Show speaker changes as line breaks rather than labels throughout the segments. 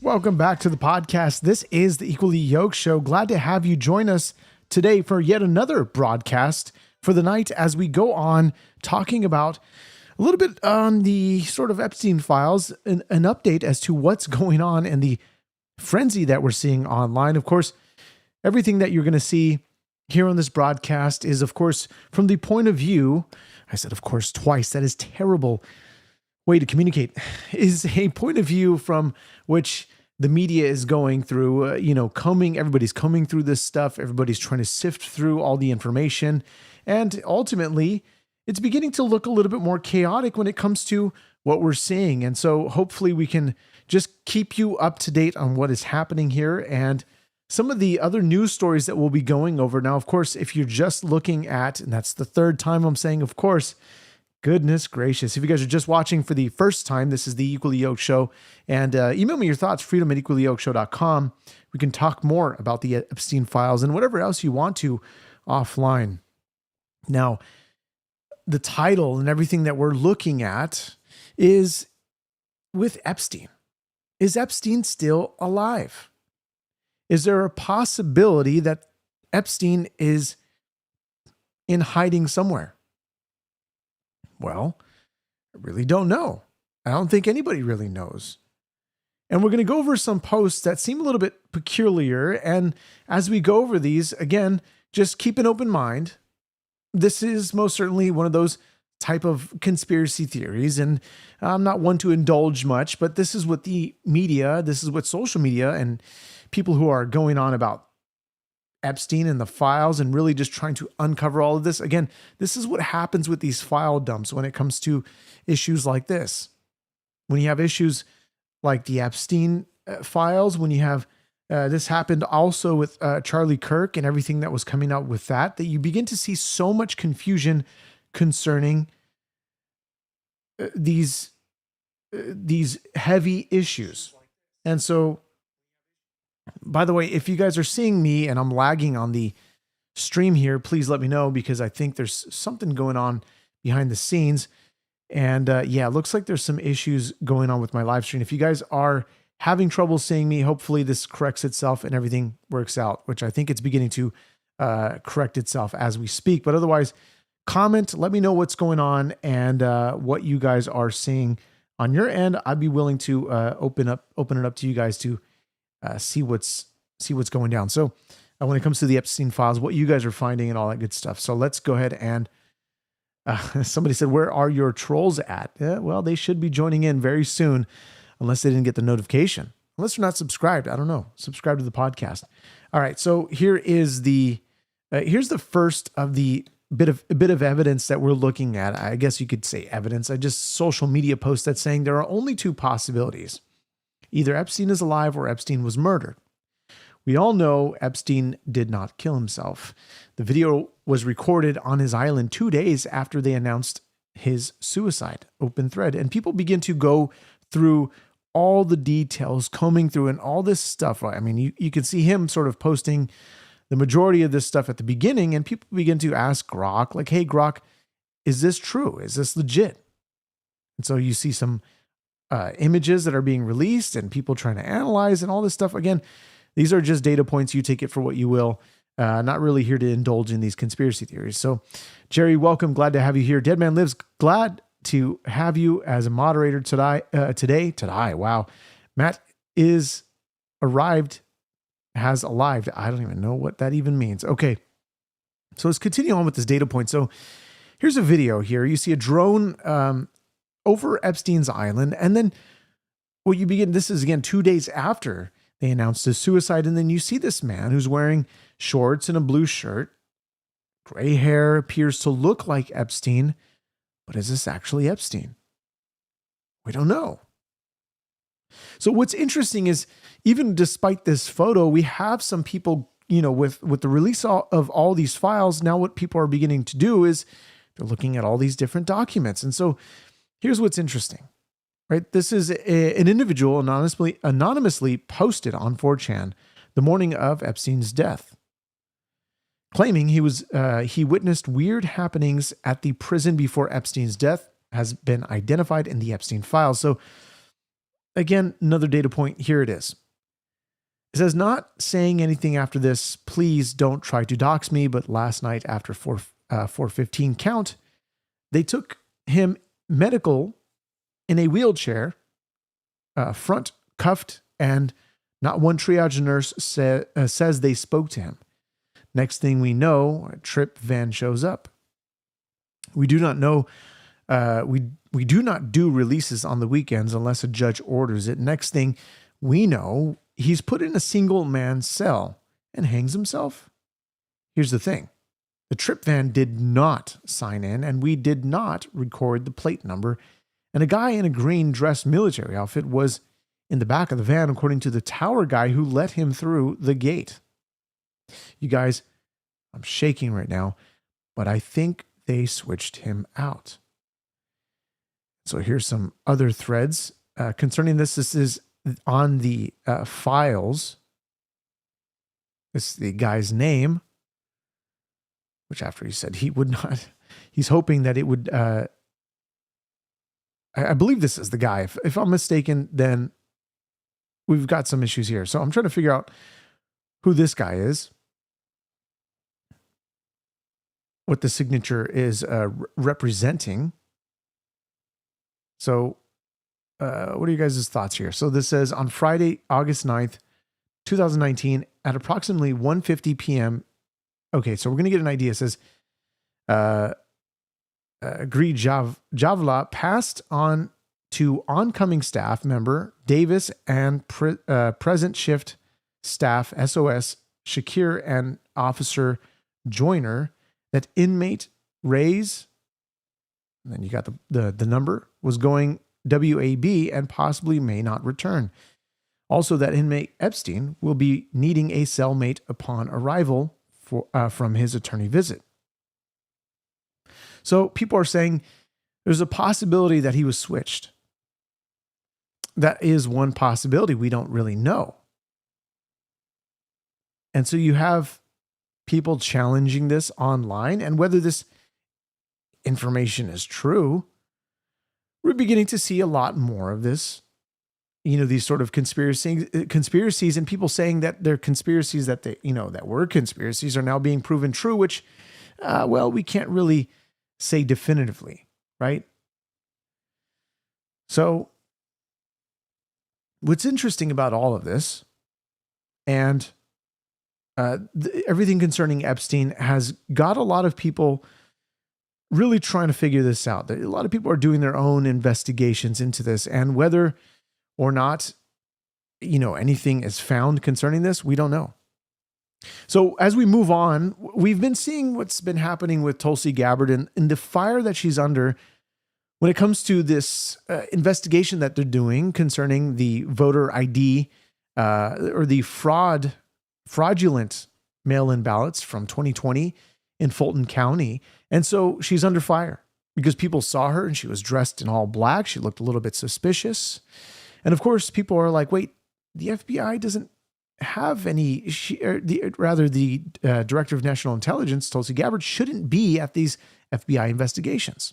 Welcome back to the podcast. This is the Equally Yoked Show. Glad to have you join us today for yet another broadcast for the night as we go on talking about a little bit on the sort of Epstein files, an update as to what's going on and the frenzy that we're seeing online. Of course, everything that you're going to see here on this broadcast is, of course, from the point of view, I said, of course, twice. That is terrible way to communicate, is a point of view from which the media is going through, everybody's combing through this stuff. Everybody's trying to sift through all the information. And ultimately, it's beginning to look a little bit more chaotic when it comes to what we're seeing. And so hopefully we can just keep you up to date on what is happening here and some of the other news stories that we'll be going over. Now, of course, if you're just looking at, and that's the third time I'm saying, of course, goodness gracious. If you guys are just watching for the first time, this is the Equally Yoked Show. And email me your thoughts, freedom@equallyyokeshow.com. We can talk more about the Epstein files and whatever else you want to offline. Now, the title and everything that we're looking at is with Epstein. Is Epstein still alive? Is there a possibility that Epstein is in hiding somewhere? Well, I really don't know. I don't think anybody really knows. And we're going to go over some posts that seem a little bit peculiar. And as we go over these, again, just keep an open mind. This is most certainly one of those type of conspiracy theories. And I'm not one to indulge much, but this is what the media, this is what social media and people who are going on about Epstein and the files and really just trying to uncover all of this. Again, this is what happens with these file dumps when it comes to issues like this. When you have issues like the Epstein files, when you have, this happened also with Charlie Kirk and everything that was coming out with that you begin to see so much confusion concerning these heavy issues. And so, by the way, if you guys are seeing me and I'm lagging on the stream here, please let me know because I think there's something going on behind the scenes. And it looks like there's some issues going on with my live stream. If you guys are having trouble seeing me, hopefully this corrects itself and everything works out, which I think it's beginning to correct itself as we speak. But otherwise, comment, let me know what's going on and what you guys are seeing on your end. I'd be willing to open it up to you guys to see what's going down. So when it comes to the Epstein files, what you guys are finding and all that good stuff. So let's go ahead and somebody said, where are your trolls at? Well, they should be joining in very soon unless they didn't get the notification. Unless they're not subscribed. I don't know. Subscribe to the podcast. All right. So here is here's the first of the bit of evidence that we're looking at. I guess you could say evidence. I just social media post that's saying there are only two possibilities. Either Epstein is alive or Epstein was murdered. We all know Epstein did not kill himself. The video was recorded on his island 2 days after they announced his suicide, open thread. And people begin to go through all the details, combing through and all this stuff. I mean, you can see him sort of posting the majority of this stuff at the beginning, and people begin to ask Grok, like, hey, Grok, is this true? Is this legit? And so you see some images that are being released and people trying to analyze and all this stuff. Again, these are just data points. You take it for what you will. Not really here to indulge in these conspiracy theories. So, Jerry, welcome. Glad to have you here. Dead Man Lives. Glad to have you as a moderator today. Wow. Matt has arrived. I don't even know what that even means. Okay. So let's continue on with this data point. So here's a video here. You see a drone over Epstein's island. And then this is again 2 days after they announced his suicide. And then you see this man who's wearing shorts and a blue shirt, gray hair, appears to look like Epstein. But is this actually Epstein? We don't know. So what's interesting is even despite this photo, we have some people, with the release of all these files, now what people are beginning to do is they're looking at all these different documents. And so here's what's interesting, right? This is an individual anonymously posted on 4chan the morning of Epstein's death, claiming he witnessed weird happenings at the prison before Epstein's death has been identified in the Epstein files. So again, another data point. Here it is. It says, not saying anything after this. Please don't try to dox me. But last night after 4:15 count, they took him medical in a wheelchair, front cuffed, and not one triage nurse says they spoke to him. Next thing we know, a trip van shows up. We do not know. We do not do releases on the weekends unless a judge orders it. Next thing we know, he's put in a single man cell and hangs himself. Here's the thing. The trip van did not sign in, and we did not record the plate number. And a guy in a green dress military outfit was in the back of the van, according to the tower guy who let him through the gate. You guys, I'm shaking right now, but I think they switched him out. So here's some other threads concerning this. This is on the files. This is the guy's name, which after he said he would not, he's hoping that it would, I believe this is the guy. If I'm mistaken, then we've got some issues here. So I'm trying to figure out who this guy is, what the signature is representing. So what are you guys' thoughts here? So this says on Friday, August 9th, 2019 at approximately 1:50 p.m. Okay, so we're going to get an idea. It says, Agreed Javla passed on to oncoming staff member Davis and present shift staff SOS Shakir and officer Joyner that inmate Ray's, and then you got the number, was going WAB and possibly may not return. Also, that inmate Epstein will be needing a cellmate upon arrival from his attorney visit. So people are saying there's a possibility that he was switched. That is one possibility. We don't really know. And so you have people challenging this online, and whether this information is true, we're beginning to see a lot more of this. You know, these sort of conspiracies and people saying that they're conspiracies that that were conspiracies are now being proven true, which, well, we can't really say definitively, right? So what's interesting about all of this and everything concerning Epstein has got a lot of people really trying to figure this out. A lot of people are doing their own investigations into this, and whether or not, anything is found concerning this, we don't know. So as we move on, we've been seeing what's been happening with Tulsi Gabbard and the fire that she's under when it comes to this investigation that they're doing concerning the voter ID or the fraudulent mail-in ballots from 2020 in Fulton County. And so she's under fire because people saw her and she was dressed in all black. She looked a little bit suspicious. And of course, people are like, wait, the FBI doesn't have any, the Director of National Intelligence, Tulsi Gabbard, shouldn't be at these FBI investigations.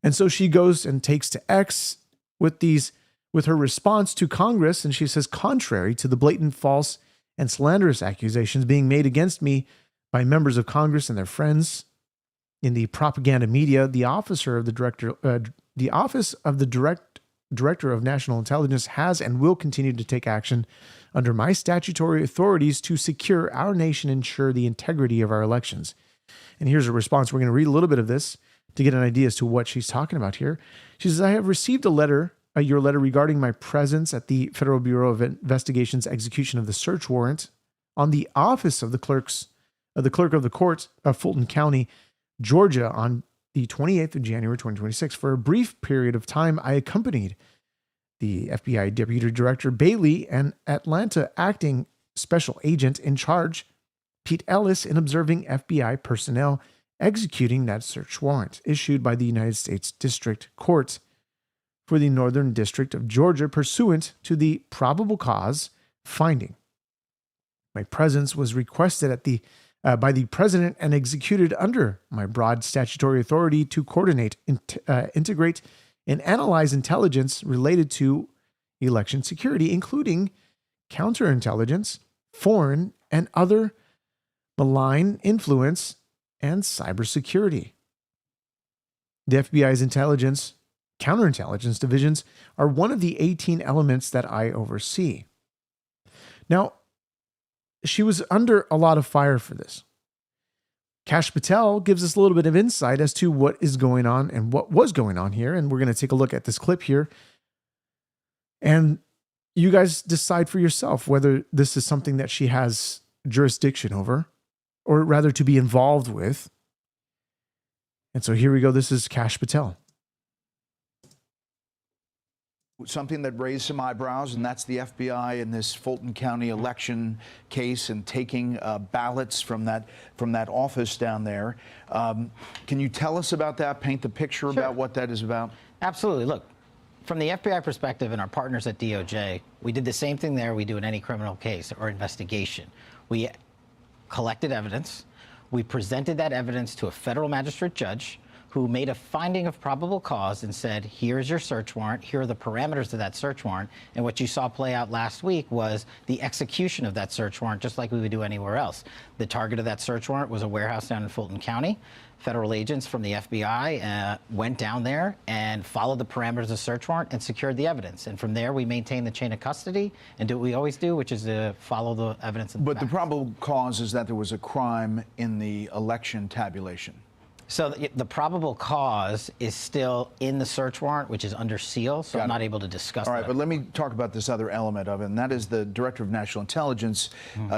And so she goes and takes to X with her response to Congress. And she says, contrary to the blatant false and slanderous accusations being made against me by members of Congress and their friends in the propaganda media, the Office of the Director of National Intelligence has and will continue to take action under my statutory authorities to secure our nation and ensure the integrity of our elections. And here's a response. We're going to read a little bit of this to get an idea as to what she's talking about here. She says, I have received your letter regarding my presence at the Federal Bureau of Investigation's execution of the search warrant on the office of the clerk of the court of Fulton County, Georgia, on the 28th of January, 2026. For a brief period of time, I accompanied the FBI Deputy Director Bailey and Atlanta Acting Special Agent in Charge, Pete Ellis, in observing FBI personnel executing that search warrant issued by the United States District Court for the Northern District of Georgia pursuant to the probable cause finding. My presence was requested by the President and executed under my broad statutory authority to coordinate, integrate, and analyze intelligence related to election security, including counterintelligence, foreign and other malign influence, and cybersecurity. The FBI's counterintelligence divisions are one of the 18 elements that I oversee. Now, she was under a lot of fire for this. Kash Patel gives us a little bit of insight as to what is going on and what was going on here. And we're going to take a look at this clip here. And you guys decide for yourself whether this is something that she has jurisdiction over, or rather to be involved with. And so here we go. This is Kash Patel.
Something that raised some eyebrows, and that's the FBI in this Fulton County election case and taking ballots from that office down there. Can you tell us about that? Paint the picture about what that is about.
Absolutely. Look, from the FBI perspective and our partners at DOJ, we did the same thing there we do in any criminal case or investigation. We collected evidence. We presented that evidence to a federal magistrate judge who made a finding of probable cause and said, here's your search warrant, here are the parameters of that search warrant. And what you saw play out last week was the execution of that search warrant, just like we would do anywhere else. The target of that search warrant was a warehouse down in Fulton County. Federal agents from the FBI went down there and followed the parameters of the search warrant and secured the evidence. And from there, we maintained the chain of custody and do what we always do, which is to follow the evidence.
But the probable cause is that there was a crime in the election tabulation.
So the probable cause is still in the search warrant, which is under seal, so I'm not able to discuss that.
All right, but let me talk about this other element of it, and that is the Director of National Intelligence,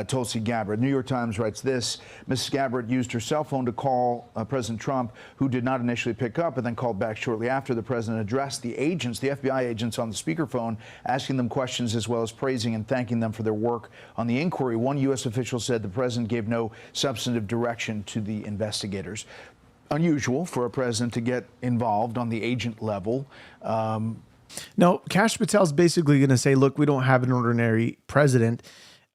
Tulsi Gabbard. New York Times writes this: Mrs. Gabbard used her cell phone to call President Trump, who did not initially pick up and then called back shortly after. The president addressed the agents, the FBI agents on the speakerphone, asking them questions as well as praising and thanking them for their work on the inquiry. One U.S. official said the president gave no substantive direction to the investigators. Unusual for a president to get involved on the agent level.
No, Kash Patel's basically going to say, look, we don't have an ordinary president.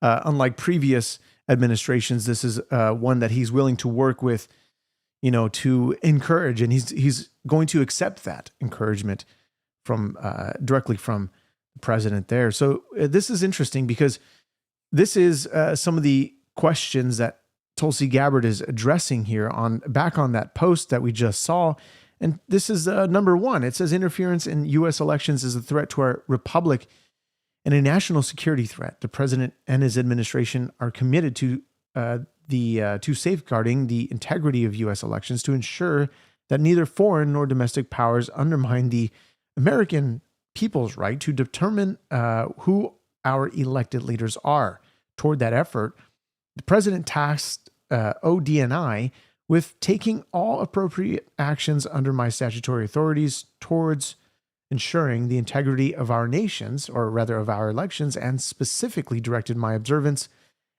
Unlike previous administrations, this is one that he's willing to work with, to encourage. And he's going to accept that encouragement from directly from the president there. So this is interesting because this is some of the questions that Tulsi Gabbard is addressing here back on that post that we just saw. And this is number one. It says interference in U.S. elections is a threat to our republic and a national security threat. The president and his administration are committed to safeguarding the integrity of U.S. elections to ensure that neither foreign nor domestic powers undermine the American people's right to determine who our elected leaders are. Toward that effort, the president tasked ODNI with taking all appropriate actions under my statutory authorities towards ensuring the integrity of our nations, or rather of our elections, and specifically directed my observance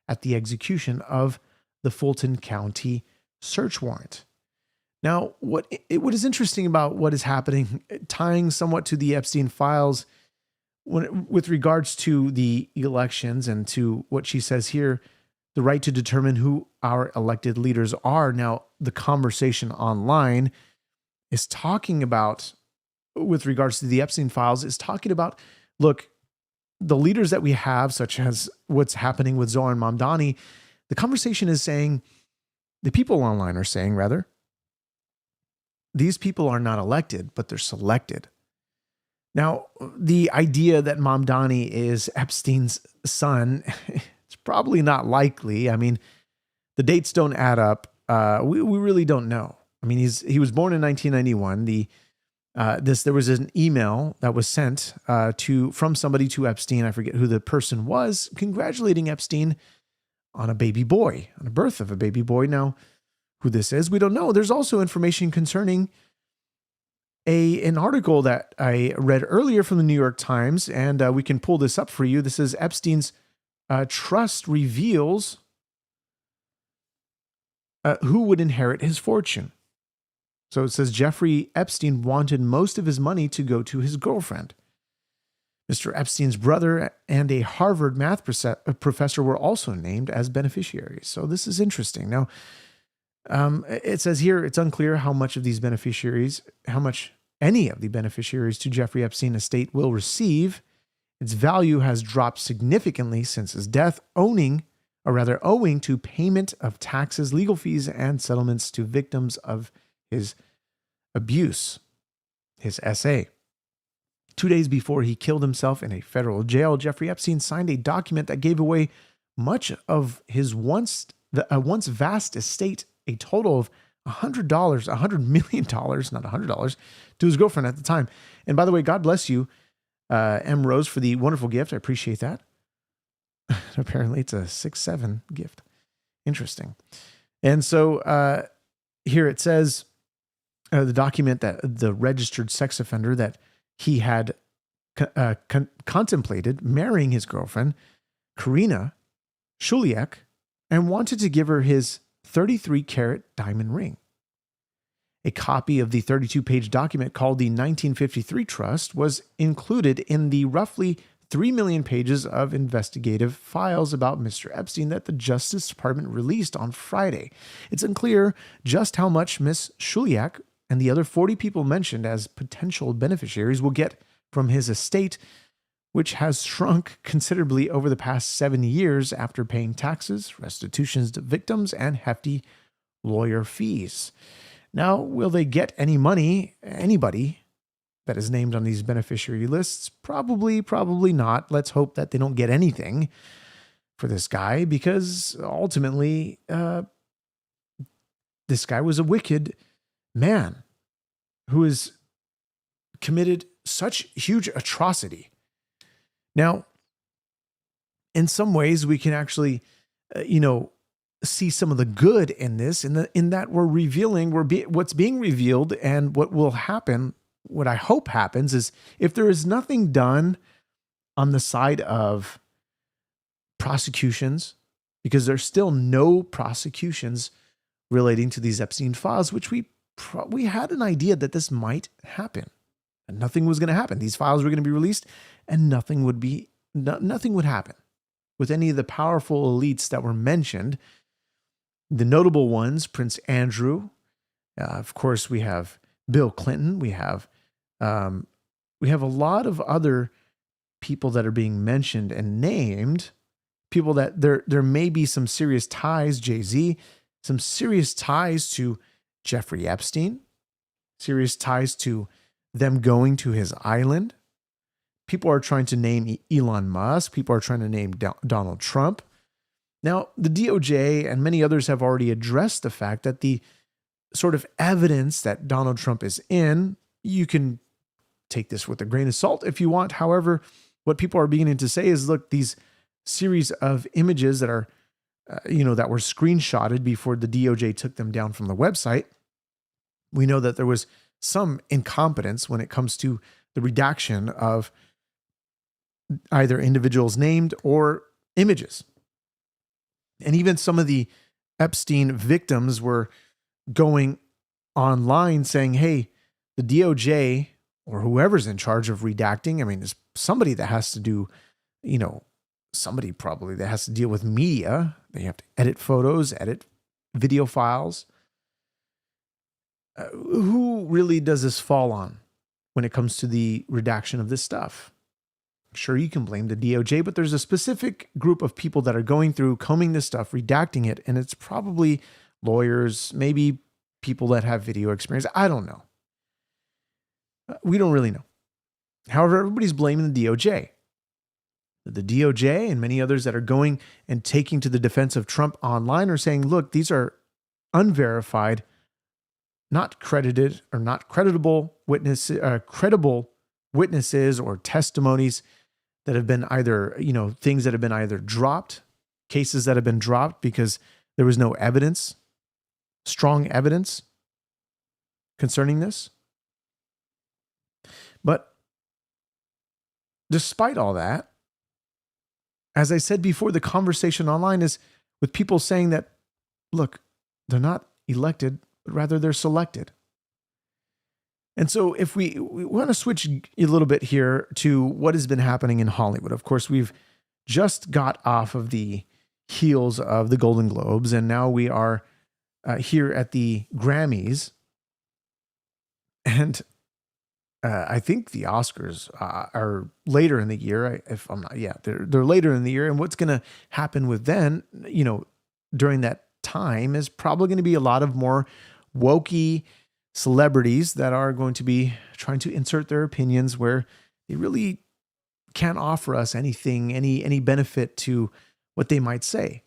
at the execution of the Fulton County search warrant. Now, what is interesting about what is happening, tying somewhat to the Epstein files with regards to the elections and to what she says here, the right to determine who our elected leaders are. Now, the conversation online is talking about, with regards to the Epstein files, is talking about, look, the leaders that we have, such as what's happening with Zohran Mamdani, the conversation is saying, the people online are saying, rather, these people are not elected, but they're selected. Now, the idea that Mamdani is Epstein's son, it's probably not likely. I mean, the dates don't add up. We really don't know. I mean, he was born in 1991. There was an email that was sent from somebody to Epstein. I forget who the person was, congratulating Epstein on a baby boy, on the birth of a baby boy. Now, who this is, we don't know. There's also information concerning an article that I read earlier from the New York Times, and we can pull this up for you. This is Epstein's trust reveals who would inherit his fortune. So it says Jeffrey Epstein wanted most of his money to go to his girlfriend. Mr. Epstein's brother and a Harvard math professor were also named as beneficiaries. So this is interesting. Now, it says here it's unclear how much any of the beneficiaries to Jeffrey Epstein estate will receive. Its value has dropped significantly since his death, owing to payment of taxes, legal fees, and settlements to victims of his abuse, his SA. 2 days before he killed himself in a federal jail, Jeffrey Epstein signed a document that gave away much of his once vast estate, a total of $100 million, not $100, to his girlfriend at the time. And by the way, God bless you, M. Rose, for the wonderful gift. I appreciate that. Apparently it's a 6-7 gift. Interesting. And so here it says, the document that the registered sex offender that he had contemplated marrying his girlfriend, Karina Shuliak, and wanted to give her his 33-carat diamond ring. A copy of the 32-page document called the 1953 Trust was included in the roughly 3 million pages of investigative files about Mr. Epstein that the Justice Department released on Friday. It's unclear just how much Miss Shuliak and the other 40 people mentioned as potential beneficiaries will get from his estate, which has shrunk considerably over the past 7 years after paying taxes, restitutions to victims, and hefty lawyer fees. Now, will they get any money, anybody that is named on these beneficiary lists? Probably not. Let's hope that they don't get anything for this guy, because ultimately, this guy was a wicked man who has committed such huge atrocity. Now, in some ways, we can actually, see some of the good in this, in that we're revealing, what's being revealed, and what will happen. What I hope happens is, if there is nothing done on the side of prosecutions, because there's still no prosecutions relating to these Epstein files, which we had an idea that this might happen, and nothing was going to happen. These files were going to be released, and nothing would happen with any of the powerful elites that were mentioned. The notable ones: Prince Andrew, of course, we have Bill Clinton, we have a lot of other people that are being mentioned and named, people that there may be some serious ties, Jay-Z, some serious ties to Jeffrey Epstein, serious ties to them going to his island. People are trying to name Elon Musk. People are trying to name Donald Trump. Now, the DOJ and many others have already addressed the fact that the sort of evidence that Donald Trump is in, you can take this with a grain of salt if you want. However, what people are beginning to say is, look, these series of images that are, that were screenshotted before the DOJ took them down from the website, we know that there was some incompetence when it comes to the redaction of either individuals named or images. And even some of the Epstein victims were going online saying, hey, the DOJ or whoever's in charge of redacting, there's somebody that has to do, somebody probably that has to deal with media. They have to edit photos, edit video files. Who really does this fall on when it comes to the redaction of this stuff? Sure, you can blame the DOJ, but there's a specific group of people that are going through, combing this stuff, redacting it, and it's probably lawyers, maybe people that have video experience. I don't know. We don't really know. However, everybody's blaming the DOJ. The DOJ and many others that are going and taking to the defense of Trump online are saying, look, these are unverified, not credited or not credible witnesses, credible witnesses or testimonies that have been either, things that have been either dropped, cases that have been dropped because there was no evidence, strong evidence concerning this. But despite all that, as I said before, the conversation online is with people saying that, look, they're not elected, but rather they're selected. And so if we want to switch a little bit here to what has been happening in Hollywood. Of course, we've just got off of the heels of the Golden Globes, and now we are here at the Grammys. And I think the Oscars are later in the year. If I'm not, yeah, they're later in the year. And what's going to happen with then, during that time is probably going to be a lot of more wokey celebrities that are going to be trying to insert their opinions where they really can't offer us anything, any benefit to what they might say.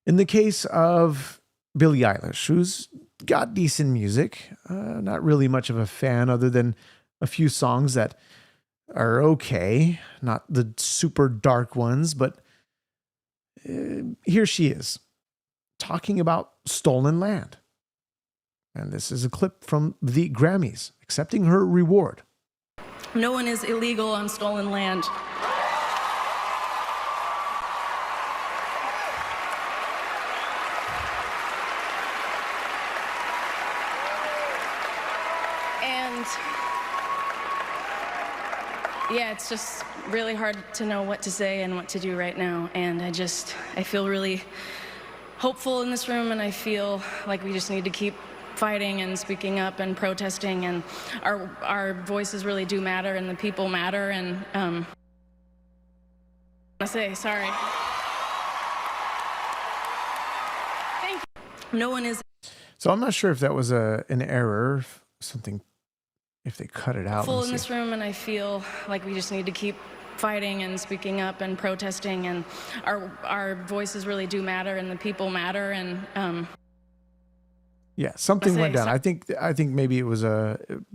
In the case of Billie Eilish, who's got decent music, not really much of a fan other than a few songs that are okay, not the super dark ones, but here she is talking about stolen land. And this is a clip from the Grammys accepting her reward.
No one is illegal on stolen land. And yeah, it's just really hard to know what to say and what to do right now. And I feel really hopeful in this room, and I feel like we just need to keep fighting and speaking up and protesting, and our voices really do matter, and the people matter. And I say sorry. Thank you. No one is.
So I'm not sure if that was an error, if they cut it out.
Full in this room, and I feel like we just need to keep fighting and speaking up and protesting, and our voices really do matter, and the people matter. And
yeah, something went down. I think maybe it was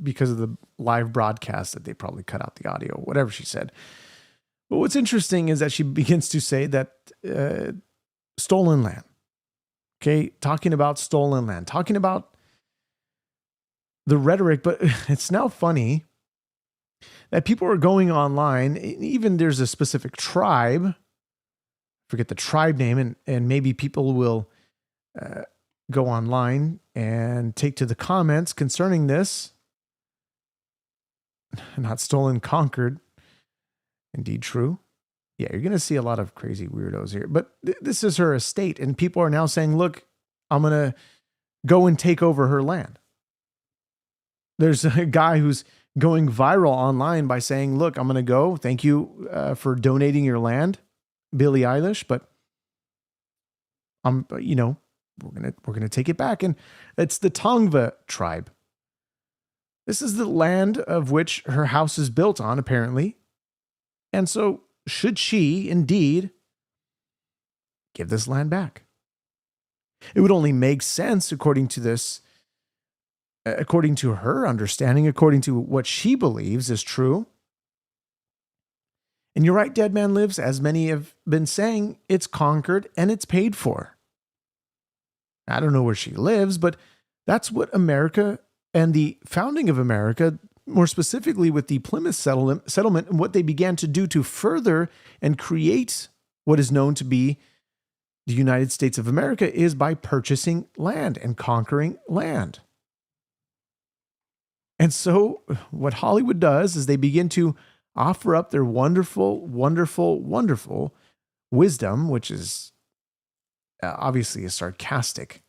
because of the live broadcast that they probably cut out the audio, whatever she said. But what's interesting is that she begins to say that stolen land. Okay, talking about stolen land, talking about the rhetoric, but it's now funny that people are going online. Even there's a specific tribe, forget the tribe name, and maybe people will go online and take to the comments concerning this. Not stolen, conquered. Indeed true. Yeah, you're going to see a lot of crazy weirdos here. But this is her estate, and people are now saying, look, I'm going to go and take over her land. There's a guy who's going viral online by saying, look, I'm going to go. Thank you for donating your land, Billie Eilish, but we're going to take it back. And it's the Tongva tribe. This is the land of which her house is built on, apparently. And so should she indeed give this land back? It would only make sense according to this, according to her understanding, according to what she believes is true. And you're right, Dead Man Lives, as many have been saying, it's conquered and it's paid for. I don't know where she lives, but that's what America and the founding of America, more specifically with the Plymouth settlement, and what they began to do to further and create what is known to be the United States of America, is by purchasing land and conquering land. And so what Hollywood does is they begin to offer up their wonderful, wonderful, wonderful wisdom, which is obviously is sarcastic.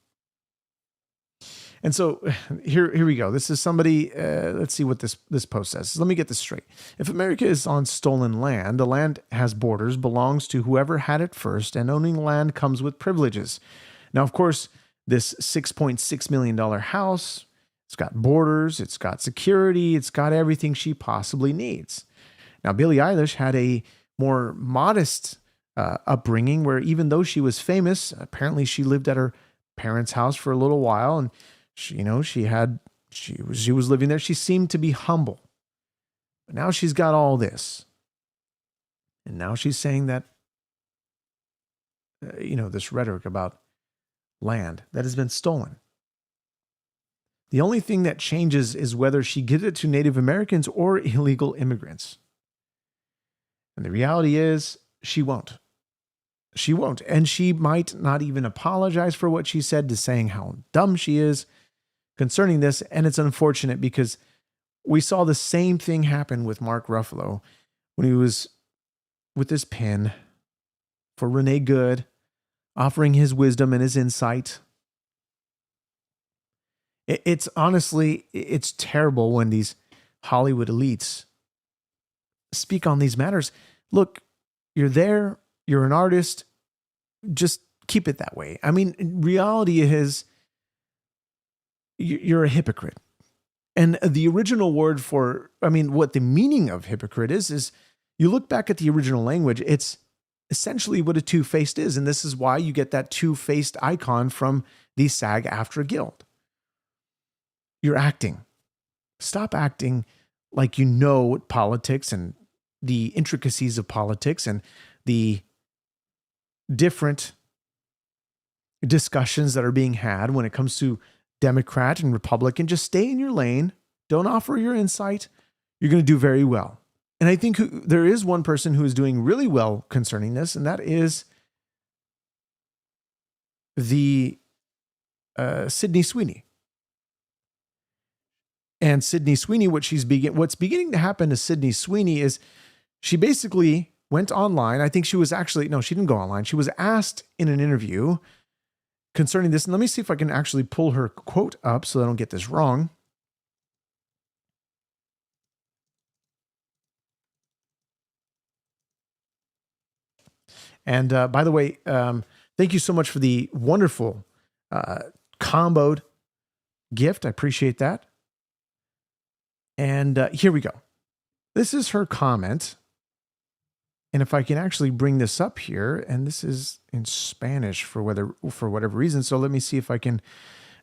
And so here we go. This is somebody, let's see what this post says. Let me get this straight. If America is on stolen land, the land has borders, belongs to whoever had it first, and owning land comes with privileges. Now, of course, this $6.6 million house, it's got borders, it's got security, it's got everything she possibly needs. Now, Billie Eilish had a more modest upbringing where even though she was famous, apparently she lived at her parents' house for a little while, and she was living there. She seemed to be humble. But now she's got all this. And now she's saying that, this rhetoric about land that has been stolen. The only thing that changes is whether she gives it to Native Americans or illegal immigrants. And the reality is, she won't. She won't. And she might not even apologize for what she said, to saying how dumb she is concerning this. And it's unfortunate because we saw the same thing happen with Mark Ruffalo when he was with his pen for Renee Good, offering his wisdom and his insight. It's honestly, it's terrible when these Hollywood elites speak on these matters. Look, you're there, you're an artist, just keep it that way. I mean, reality is you're a hypocrite. And the original word for, I mean, what the meaning of hypocrite is you look back at the original language, it's essentially what a two-faced is. And this is why you get that two-faced icon from the SAG-AFTRA Guild. You're acting. Stop acting like you know politics and the intricacies of politics and the different discussions that are being had when it comes to Democrat and Republican. Just stay in your lane. Don't offer your insight. You're going to do very well. And I think there is one person who is doing really well concerning this, and that is the Sydney Sweeney. And Sydney Sweeney, what's beginning to happen to Sydney Sweeney is she basically went online. I think she was actually, no, she didn't go online. She was asked in an interview concerning this. And let me see if I can actually pull her quote up so I don't get this wrong. And by the way, thank you so much for the wonderful comboed gift. I appreciate that. And here we go. This is her comment. And if I can actually bring this up here, and this is in Spanish for whatever reason. So let me see if I can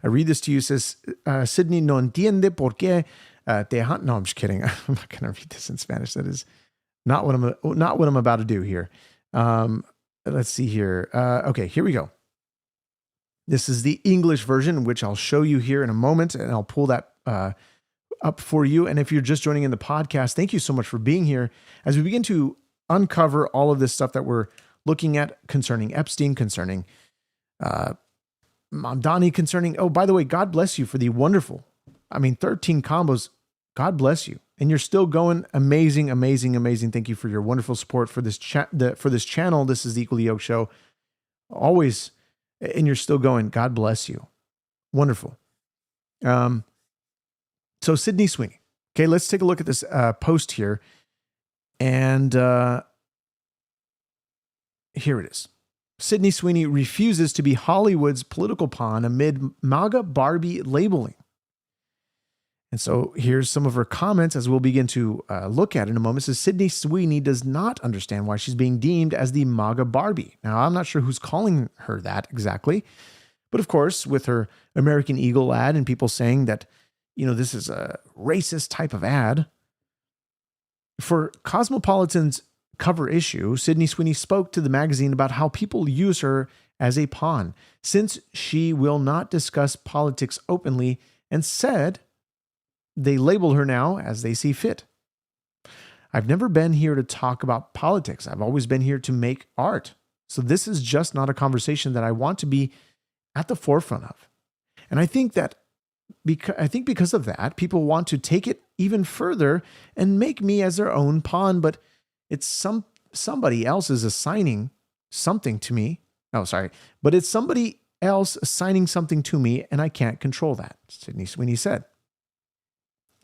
read this to you. It says, Sydney no entiende por qué no, I'm just kidding. I'm not going to read this in Spanish. That is not what I'm about to do here. Let's see here. Okay, here we go. This is the English version, which I'll show you here in a moment, and I'll pull that up for you. And if you're just joining in the podcast, thank you so much for being here as we begin to uncover all of this stuff that we're looking at concerning Epstein, concerning Mamdani, concerning, oh, by the way, God bless you for the wonderful, 13 combos. God bless you. And you're still going. Amazing, amazing, amazing. Thank you for your wonderful support for this for this channel. This is the Equally Yoked Show. Always, and you're still going. God bless you. Wonderful. So Sydney Sweeney. Okay, let's take a look at this post here. And here it is. Sydney Sweeney refuses to be Hollywood's political pawn amid MAGA Barbie labeling. And so here's some of her comments as we'll begin to look at in a moment. It says, Sydney Sweeney does not understand why she's being deemed as the MAGA Barbie. Now, I'm not sure who's calling her that exactly. But of course, with her American Eagle ad and people saying that, this is a racist type of ad. For Cosmopolitan's cover issue, Sydney Sweeney spoke to the magazine about how people use her as a pawn, since she will not discuss politics openly, and said they label her now as they see fit. I've never been here to talk about politics. I've always been here to make art. So this is just not a conversation that I want to be at the forefront of. And I think that because of that, people want to take it even further and make me as their own pawn, but it's somebody else is assigning something to me. Oh, sorry. But it's somebody else assigning something to me, and I can't control that, Sydney Sweeney said.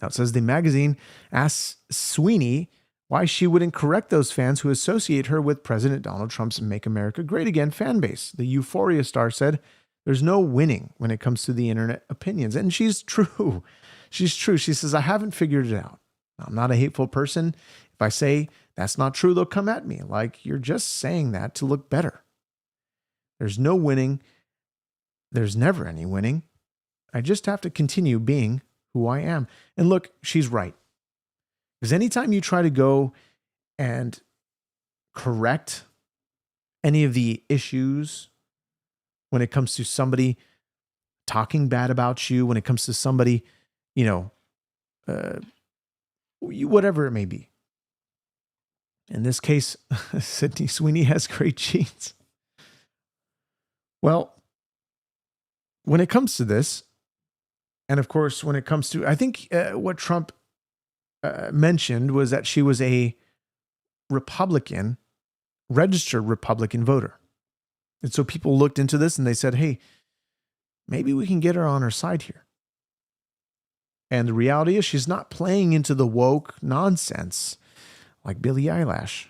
Now it says the magazine asks Sweeney why she wouldn't correct those fans who associate her with President Donald Trump's Make America Great Again fan base. The Euphoria star said, there's no winning when it comes to the internet opinions. And she's true. She's true. She says, I haven't figured it out. I'm not a hateful person. If I say that's not true, they'll come at me like you're just saying that to look better. There's no winning. There's never any winning. I just have to continue being who I am. And look, she's right. Because anytime you try to go and correct any of the issues when it comes to somebody talking bad about you, when it comes to somebody, whatever it may be. In this case, Sydney Sweeney has great genes. Well, when it comes to this, and of course, when it comes to, I think what Trump mentioned was that she was a Republican, registered Republican voter. And so people looked into this and they said, hey, maybe we can get her on our side here. And the reality is she's not playing into the woke nonsense like Billie Eilish.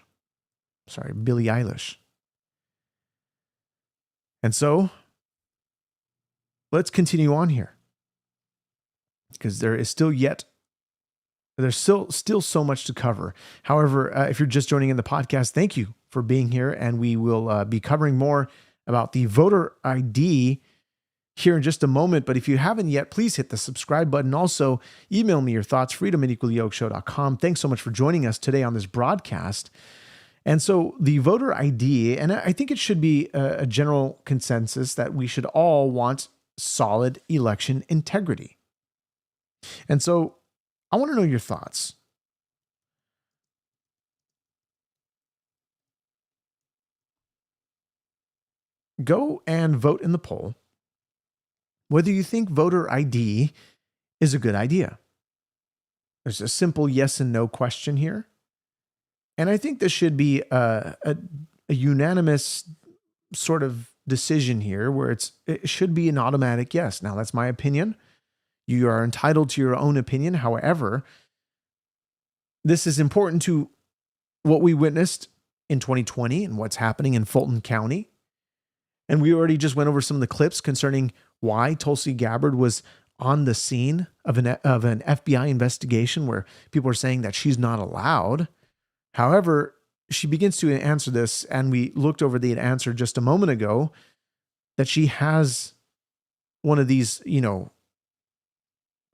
And so let's continue on here, because there's still so much to cover. However, if you're just joining in the podcast, thank you for being here. And we will be covering more about the voter ID here in just a moment. But if you haven't yet, please hit the subscribe button. Also, email me your thoughts, freedom@equallyyokeshow.com. Thanks so much for joining us today on this broadcast. And so the voter ID, and I think it should be a general consensus that we should all want solid election integrity. And so I want to know your thoughts. Go and vote in the poll whether you think voter ID is a good idea. There's a simple yes and no question here. And I think this should be a unanimous sort of decision here where it should be an automatic yes. Now, that's my opinion. You are entitled to your own opinion. However, this is important to what we witnessed in 2020 and what's happening in Fulton County. And we already just went over some of the clips concerning why Tulsi Gabbard was on the scene of an FBI investigation where people are saying that she's not allowed. However, she begins to answer this, and we looked over the answer just a moment ago, that she has one of these,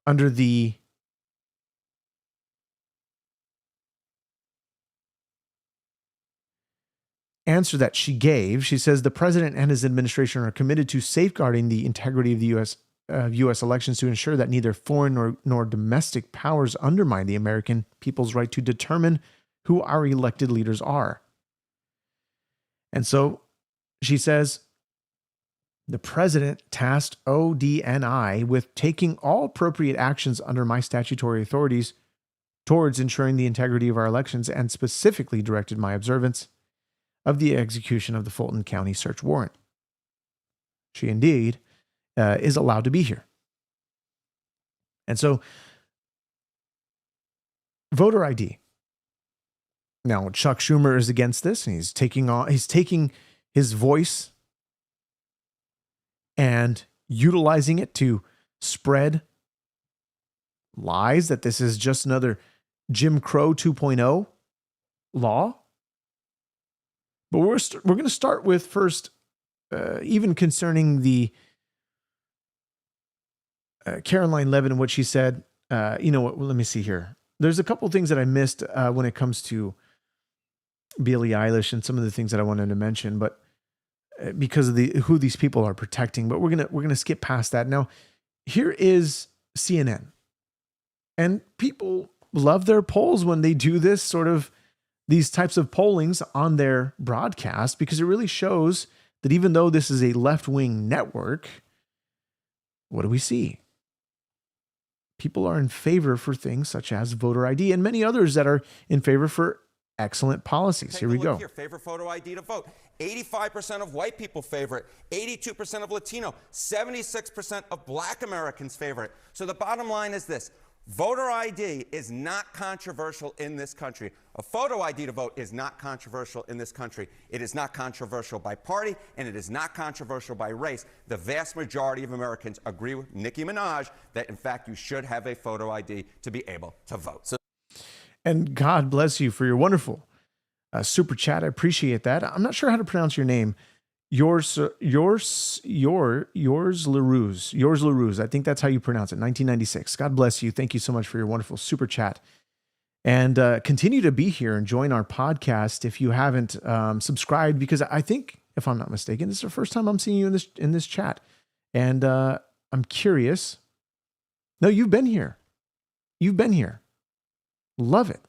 under the answer that she gave, she says the president and his administration are committed to safeguarding the integrity of the U.S. elections to ensure that neither foreign nor domestic powers undermine the American people's right to determine who our elected leaders are. And so she says, the president tasked ODNI with taking all appropriate actions under my statutory authorities towards ensuring the integrity of our elections, and specifically directed my observance of the execution of the Fulton County search warrant. She indeed is allowed to be here. And so, voter ID. Now, Chuck Schumer is against this, and he's taking his voice and utilizing it to spread lies that this is just another Jim Crow 2.0 law. But we're going to start with first, even concerning the Caroline Levin and what she said. Let me see here. There's a couple of things that I missed when it comes to Billie Eilish and some of the things that I wanted to mention, but because of who these people are protecting. But we're gonna skip past that. Now, here is CNN, and people love their polls when they do these types of pollings on their broadcast, because it really shows that even though this is a left-wing network, what do we see? People are in favor for things such as voter ID and many others that are in favor for excellent policies. Here we go.
Here, favor photo ID to vote. 85% of white people favor it. 82% of Latino. 76% of Black Americans favor it. So the bottom line is this. Voter ID is not controversial in this country. A photo ID to vote is not controversial in this country. It is not controversial by party, and it is not controversial by race. The vast majority of Americans agree with Nicki Minaj that, in fact, you should have a photo ID to be able to vote.
And God bless you for your wonderful super chat. I appreciate that. I'm not sure how to pronounce your name. Yours LaRuse. I think that's how you pronounce it. 1996. God bless you. Thank you so much for your wonderful super chat. And continue to be here and join our podcast if you haven't subscribed, because I think, if I'm not mistaken, this is the first time I'm seeing you in this chat. And I'm curious. No, you've been here. Love it.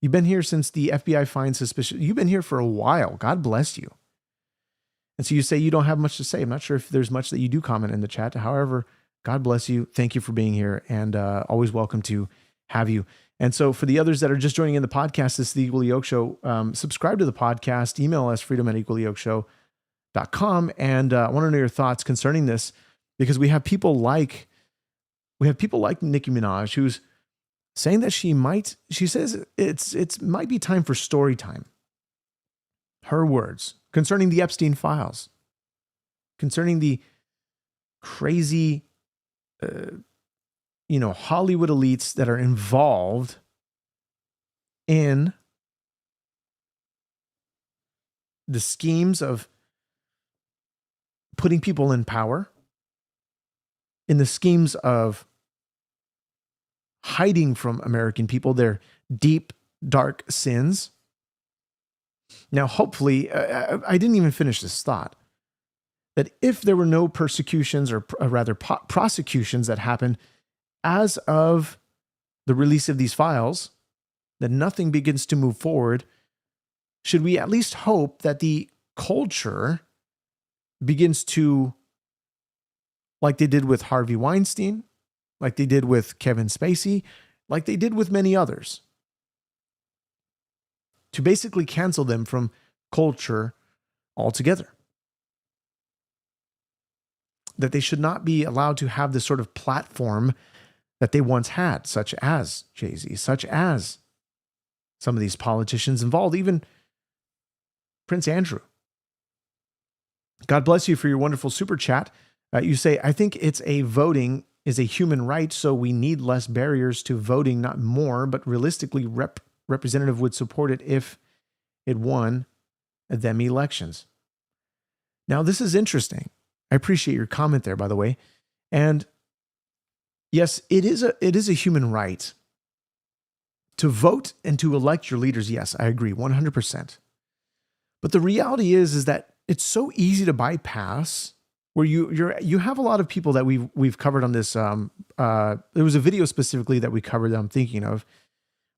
You've been here since the FBI finds suspicious. You've been here for a while. God bless you. And so you say you don't have much to say. I'm not sure if there's much that you do comment in the chat. However, God bless you. Thank you for being here, and always welcome to have you. And so for the others that are just joining in the podcast, this is the Equally Yoke Show. Subscribe to the podcast. Email us, freedom@equallyyokeshow.com. And I want to know your thoughts concerning this, because we have people like we have people like Nicki Minaj who's saying that she says it's might be time for story time. Her words concerning the Epstein files, concerning the crazy, Hollywood elites that are involved in the schemes of putting people in power, in the schemes of hiding from American people their deep, dark sins. Now, hopefully, I didn't even finish this thought, that if there were no persecutions or rather prosecutions that happen as of the release of these files, that nothing begins to move forward, should we at least hope that the culture begins to, like they did with Harvey Weinstein, like they did with Kevin Spacey, like they did with many others, to basically cancel them from culture altogether? That they should not be allowed to have this sort of platform that they once had, such as Jay-Z, such as some of these politicians involved, even Prince Andrew. God bless you for your wonderful super chat. You say, I think voting is a human right, so we need less barriers to voting, not more, but realistically, representative would support it if it won them elections. Now, this is interesting. I appreciate your comment there, by the way. And yes, it is a human right to vote and to elect your leaders. Yes, I agree 100%. But the reality is that it's so easy to bypass, where you have a lot of people that we've covered on this. There was a video specifically that we covered that I'm thinking of,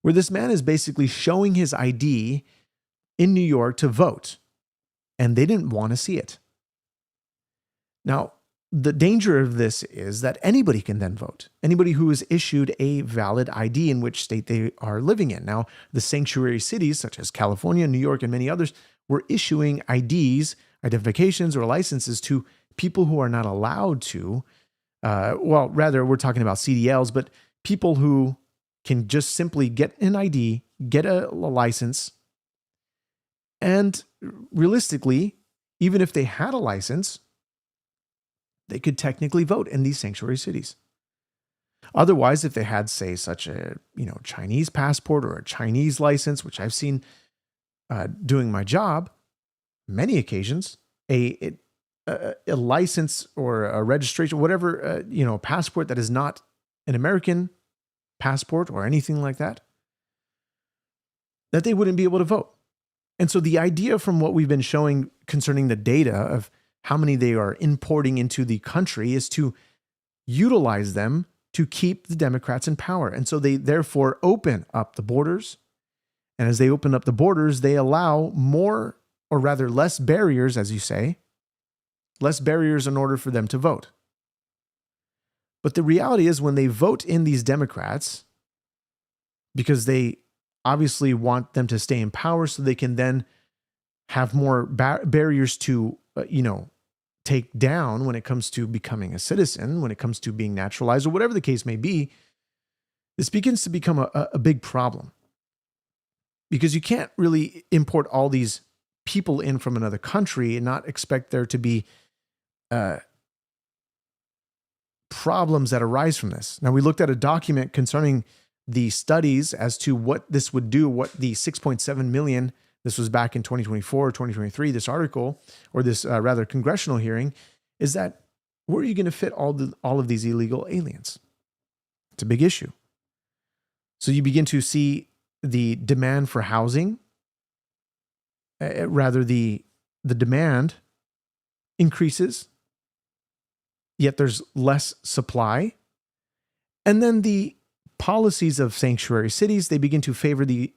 where this man is basically showing his ID in New York to vote, and they didn't want to see it. Now, the danger of this is that anybody can then vote. Anybody who is issued a valid ID in which state they are living in. Now, the sanctuary cities such as California, New York, and many others were issuing IDs, identifications, or licenses to people who are not allowed to. Rather, we're talking about CDLs, but people who can just simply get an ID, get a license, and realistically, even if they had a license, they could technically vote in these sanctuary cities. Otherwise, if they had, say, such a Chinese passport or a Chinese license, which I've seen doing my job, many occasions, a license or a registration, whatever, passport that is not an American passport or anything like that, that they wouldn't be able to vote. And so the idea from what we've been showing concerning the data of how many they are importing into the country is to utilize them to keep the Democrats in power. And so they therefore open up the borders. And as they open up the borders, they allow more, or rather less barriers, as you say, less barriers in order for them to vote. But the reality is, when they vote in these Democrats, because they obviously want them to stay in power so they can then have more barriers to, take down when it comes to becoming a citizen, when it comes to being naturalized, or whatever the case may be, this begins to become a big problem. Because you can't really import all these people in from another country and not expect there to be problems that arise from this. Now, we looked at a document concerning the studies as to what this would do, what the 6.7 million, this was back in 2024 or 2023, this article, or this rather congressional hearing, is that where are you going to fit all of these illegal aliens? It's a big issue. So you begin to see the demand for housing, the demand increases, yet there's less supply. And then the policies of sanctuary cities, they begin to favor the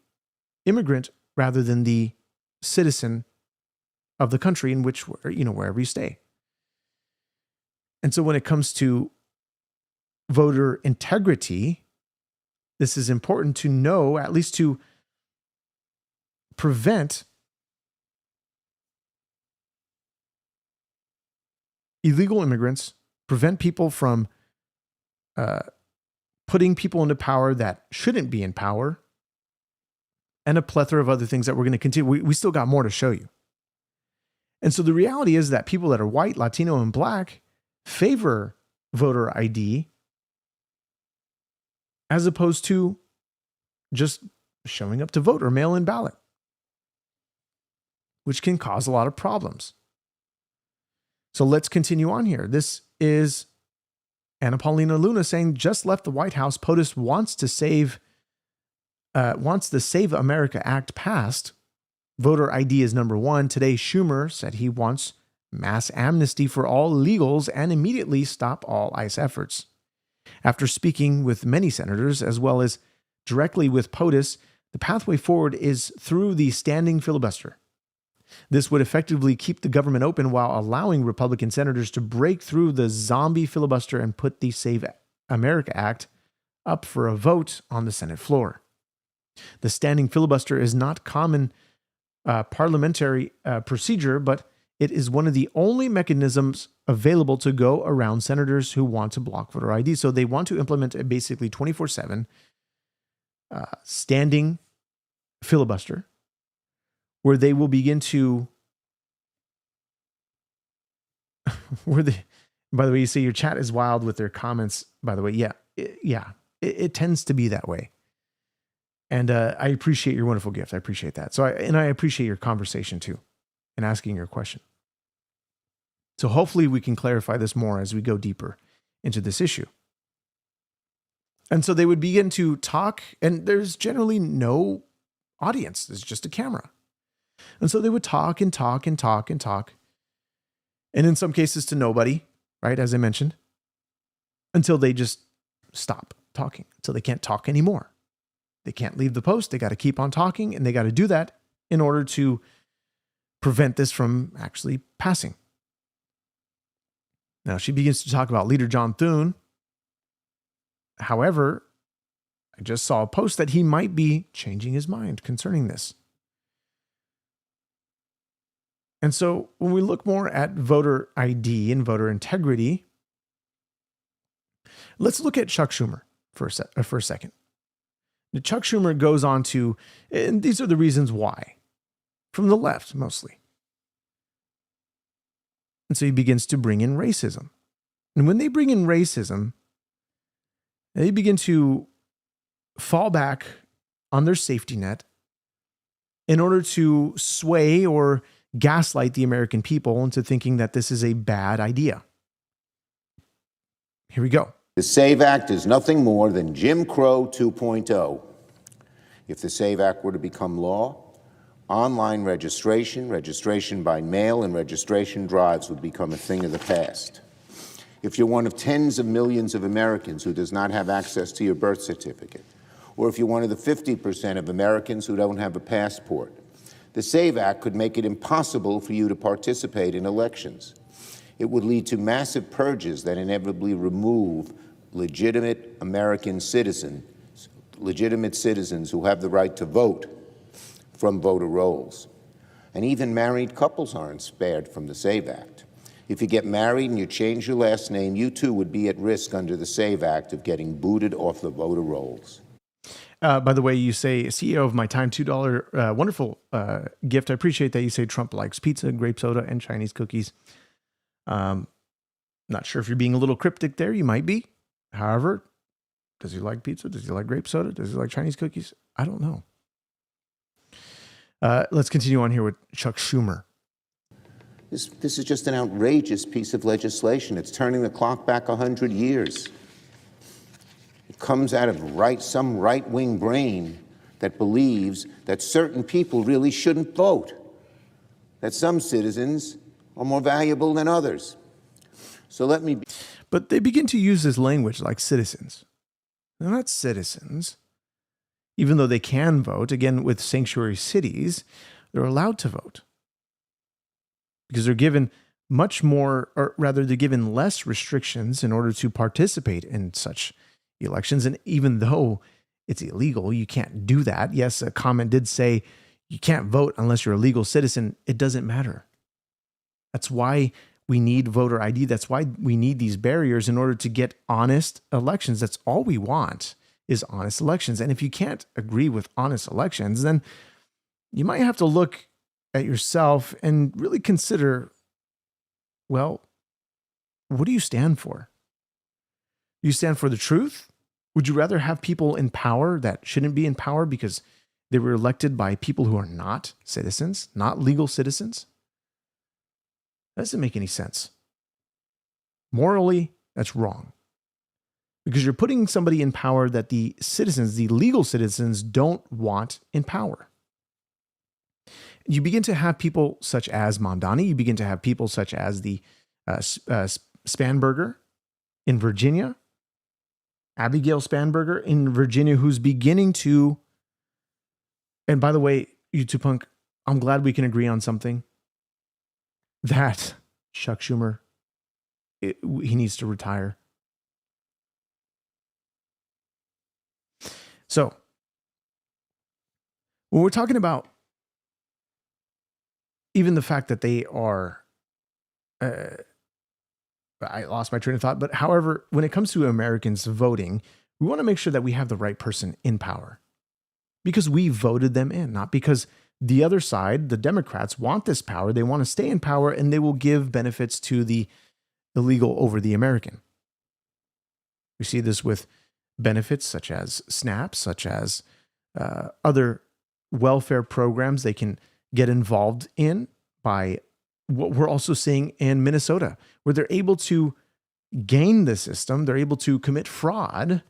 immigrant rather than the citizen of the country in which, wherever you stay. And so when it comes to voter integrity, this is important to know, at least to prevent illegal immigrants, prevent people from putting people into power that shouldn't be in power, and a plethora of other things that we're going to continue. We still got more to show you. And so the reality is that people that are white, Latino, and black favor voter ID as opposed to just showing up to vote or mail-in ballot, which can cause a lot of problems. So let's continue on here. This is Anna Paulina Luna saying, just left the White House. POTUS wants the Save America Act passed. Voter ID is number one. Today, Schumer said he wants mass amnesty for all illegals and immediately stop all ICE efforts. After speaking with many senators, as well as directly with POTUS, the pathway forward is through the standing filibuster. This would effectively keep the government open while allowing Republican senators to break through the zombie filibuster and put the Save America Act up for a vote on the Senate floor. The standing filibuster is not common parliamentary procedure, but it is one of the only mechanisms available to go around senators who want to block voter ID. So they want to implement a basically 24/7 standing filibuster where they will begin to by the way, you say your chat is wild with their comments, by the way. It tends to be that way. And I appreciate your wonderful gift. I appreciate that. I appreciate your conversation too and asking your question. So hopefully we can clarify this more as we go deeper into this issue. And so they would begin to talk, and there's generally no audience. There's just a camera. And so they would talk and talk and talk and talk. And in some cases to nobody, right? As I mentioned, until they just stop talking, until they can't talk anymore. They can't leave the post. They got to keep on talking, and they got to do that in order to prevent this from actually passing. Now, she begins to talk about Leader John Thune. However, I just saw a post that he might be changing his mind concerning this. And so when we look more at voter ID and voter integrity, let's look at Chuck Schumer for a second. Now, Chuck Schumer goes on to, and these are the reasons why, from the left mostly. And so he begins to bring in racism. And when they bring in racism, they begin to fall back on their safety net in order to sway or gaslight the American people into thinking that this is a bad idea. Here we go.
The SAVE Act is nothing more than Jim Crow 2.0. If the SAVE Act were to become law, online registration by mail, and registration drives would become a thing of the past. If you're one of tens of millions of Americans who does not have access to your birth certificate, or if you're one of the 50% of Americans who don't have a passport, the SAVE Act could make it impossible for you to participate in elections. It would lead to massive purges that inevitably remove legitimate American citizens who have the right to vote from voter rolls. And even married couples aren't spared from the SAVE Act. If you get married and you change your last name, you too would be at risk under the SAVE Act of getting booted off the voter rolls.
By the way, you say, CEO of my time, $2 wonderful gift. I appreciate that you say Trump likes pizza, grape soda, and Chinese cookies. Not sure if you're being a little cryptic there. You might be. However, does he like pizza? Does he like grape soda? Does he like Chinese cookies? I don't know. Let's continue on here with Chuck Schumer.
This is just an outrageous piece of legislation. It's turning the clock back 100 years. It comes out of some right-wing brain that believes that certain people really shouldn't vote, that some citizens are more valuable than others. So let me...
But they begin to use this language like citizens. They're not citizens. Even though they can vote, again, with sanctuary cities, they're allowed to vote. Because they're given much more, or rather, they're given less restrictions in order to participate in such elections. And even though it's illegal, you can't do that. Yes, a comment did say you can't vote unless you're a legal citizen. It doesn't matter. That's why we need voter ID. That's why we need these barriers in order to get honest elections. That's all we want is honest elections. And if you can't agree with honest elections, then you might have to look at yourself and really consider, well, what do you stand for? Do you stand for the truth? Would you rather have people in power that shouldn't be in power because they were elected by people who are not citizens, not legal citizens? That doesn't make any sense. Morally, that's wrong. Because you're putting somebody in power that the citizens, the legal citizens, don't want in power. You begin to have people such as Mondani. You begin to have people such as the Spanberger in Virginia, Abigail Spanberger in Virginia, who's beginning to, and by the way, YouTube Punk, I'm glad we can agree on something, that Chuck Schumer, he needs to retire. So, when we're talking about even the fact that they are, I lost my train of thought, but however, when it comes to Americans voting, we want to make sure that we have the right person in power because we voted them in, not because the other side, the Democrats, want this power. They want to stay in power and they will give benefits to the illegal over the American. We see this with benefits such as SNAP, such as other welfare programs they can get involved in by what we're also seeing in Minnesota, where they're able to gain the system, they're able to commit fraud,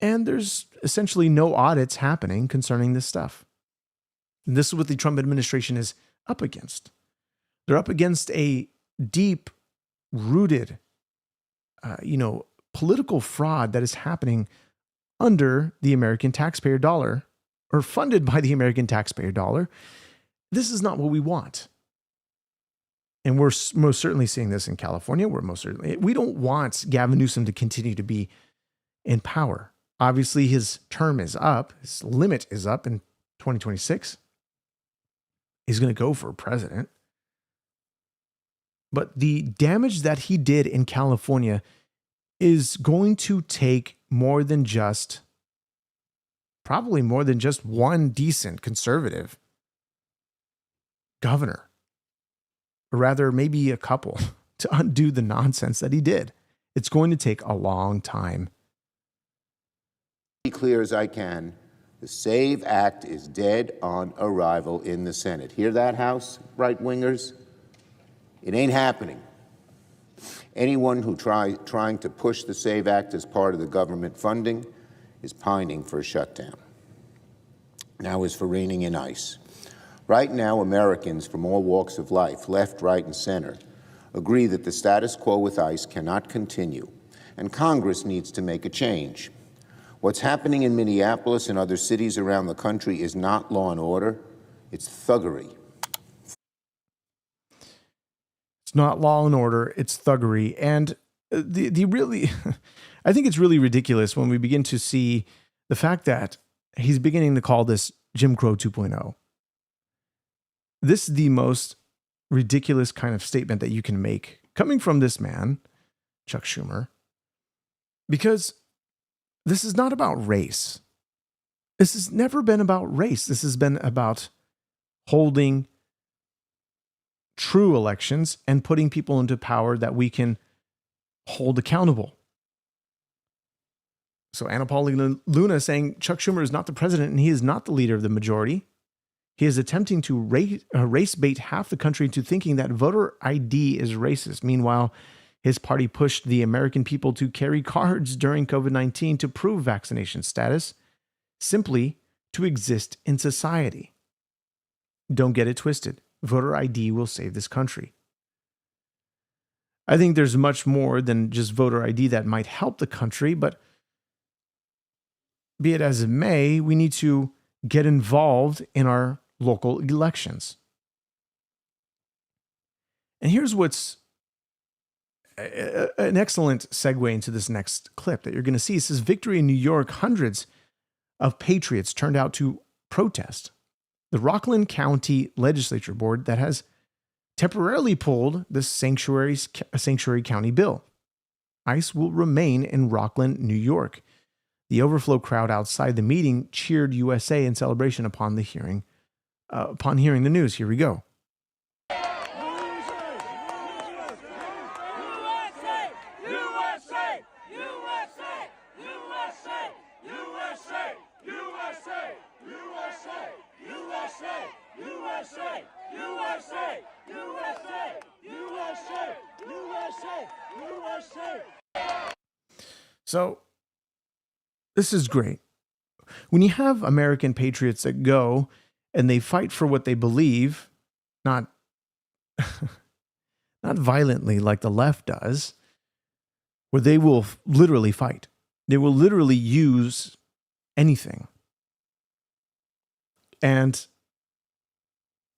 and there's essentially no audits happening concerning this stuff. And this is what the Trump administration is up against. They're up against a deep-rooted, political fraud that is happening under the American taxpayer dollar, or funded by the American taxpayer dollar. This is not what we want. And we're most certainly seeing this in California. We don't want Gavin Newsom to continue to be in power. Obviously, his term is up. His limit is up in 2026. He's going to go for president. But the damage that he did in California is going to take probably more than just one decent conservative governor, or rather maybe a couple, to undo the nonsense that he did. It's going to take a long time.
Be clear as I can, the SAVE Act is dead on arrival in the Senate. Hear that, House right-wingers? It ain't happening. Anyone who trying to push the SAVE Act as part of the government funding is pining for a shutdown. Now is for reining in ICE. Right now, Americans from all walks of life, left, right, and center, agree that the status quo with ICE cannot continue, and Congress needs to make a change. What's happening in Minneapolis and other cities around the country is not law and order, it's thuggery.
It's not law and order, it's thuggery. And the really, I think it's really ridiculous when we begin to see the fact that he's beginning to call this Jim Crow 2.0. This is the most ridiculous kind of statement that you can make coming from this man, Chuck Schumer, because this is not about race. This has never been about race. This has been about holding true elections and putting people into power that we can hold accountable. So Anna Paulina Luna saying Chuck Schumer is not the president and he is not the leader of the majority. He is attempting to race bait half the country into thinking that voter ID is racist. Meanwhile, his party pushed the American people to carry cards during COVID-19 to prove vaccination status, simply to exist in society. Don't get it twisted. Voter ID will save this country. I think there's much more than just voter ID that might help the country, but be it as it may, we need to get involved in our local elections. And here's what's an excellent segue into this next clip that you're going to see. It says, victory in New York, hundreds of patriots turned out to protest. The Rockland County Legislature Board that has temporarily pulled the sanctuary county bill. ICE will remain in Rockland, New York. The overflow crowd outside the meeting cheered USA in celebration upon hearing the news. Here we go. So, this is great. When you have American patriots that go and they fight for what they believe, not violently like the left does, where they will literally fight. They will literally use anything. And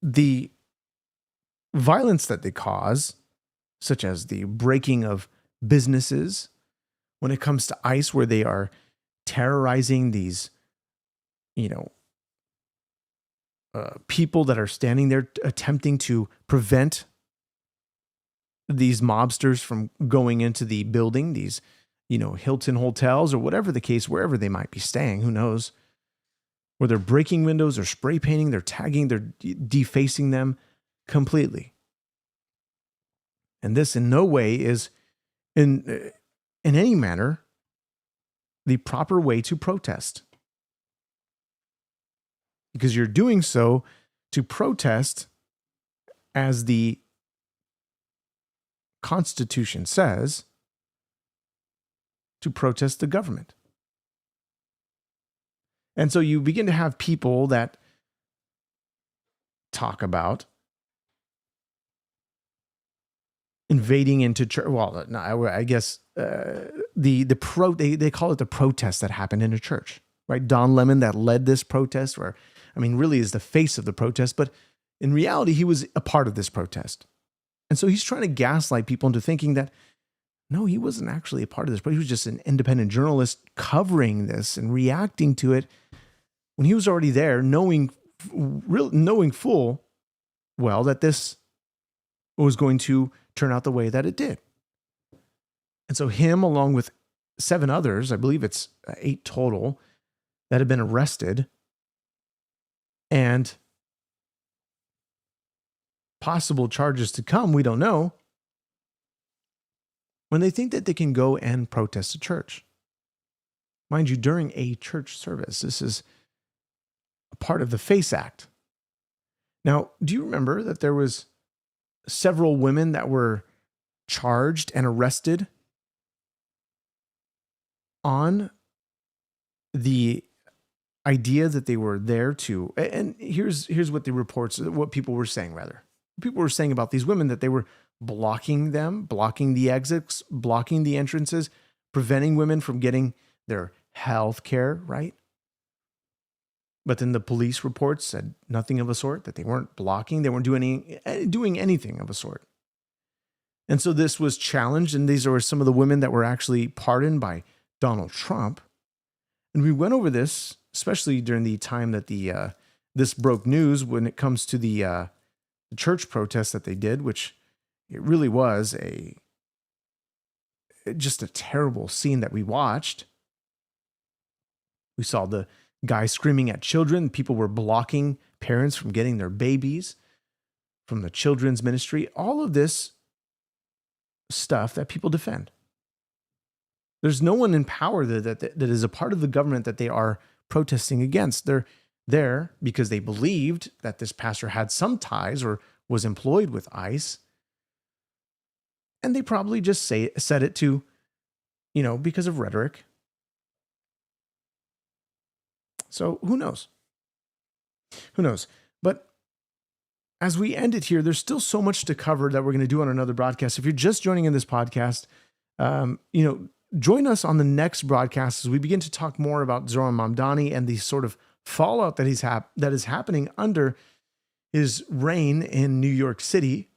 the violence that they cause, such as the breaking of businesses, when it comes to ICE, where they are terrorizing these, people that are standing there attempting to prevent these mobsters from going into the building, these, Hilton hotels or whatever the case, wherever they might be staying, who knows, where they're breaking windows, they're spray painting, they're tagging, they're defacing them completely. And this in no way is in any manner the proper way to protest. Because you're doing so to protest, as the Constitution says, to protest the government. And so you begin to have people that talk about invading into church. Well, no, I guess they call it the protest that happened in a church, right? Don Lemon that led this protest, really is the face of the protest, but in reality, he was a part of this protest. And so he's trying to gaslight people into thinking that, no, he wasn't actually a part of this, but he was just an independent journalist covering this and reacting to it when he was already there, knowing full well that this was going to turn out the way that it did. And so him, along with 7 others, I believe it's 8 total, that have been arrested and possible charges to come, we don't know, when they think that they can go and protest a church. Mind you, during a church service, this is a part of the FACE Act. Now, do you remember that there was several women that were charged and arrested on the idea that they were there to, and here's what people were saying, rather. People were saying about these women that they were blocking the exits, blocking the entrances, preventing women from getting their health care, right? But then the police reports said nothing of a sort, that they weren't blocking, they weren't doing anything of a sort. And so this was challenged, and these are some of the women that were actually pardoned by Donald Trump. And we went over this, especially during the time that this broke news when it comes to the church protest that they did, which it really was just a terrible scene that we watched. We saw the guy screaming at children. People were blocking parents from getting their babies from the children's ministry. All of this stuff that people defend. There's no one in power that is a part of the government that they are protesting against. They're there because they believed that this pastor had some ties or was employed with ICE. And they probably just said it to, because of rhetoric. So who knows? Who knows? But as we end it here, there's still so much to cover that we're going to do on another broadcast. If you're just joining in this podcast, join us on the next broadcast as we begin to talk more about Zoran Mamdani and the sort of fallout that is happening under his reign in New York City,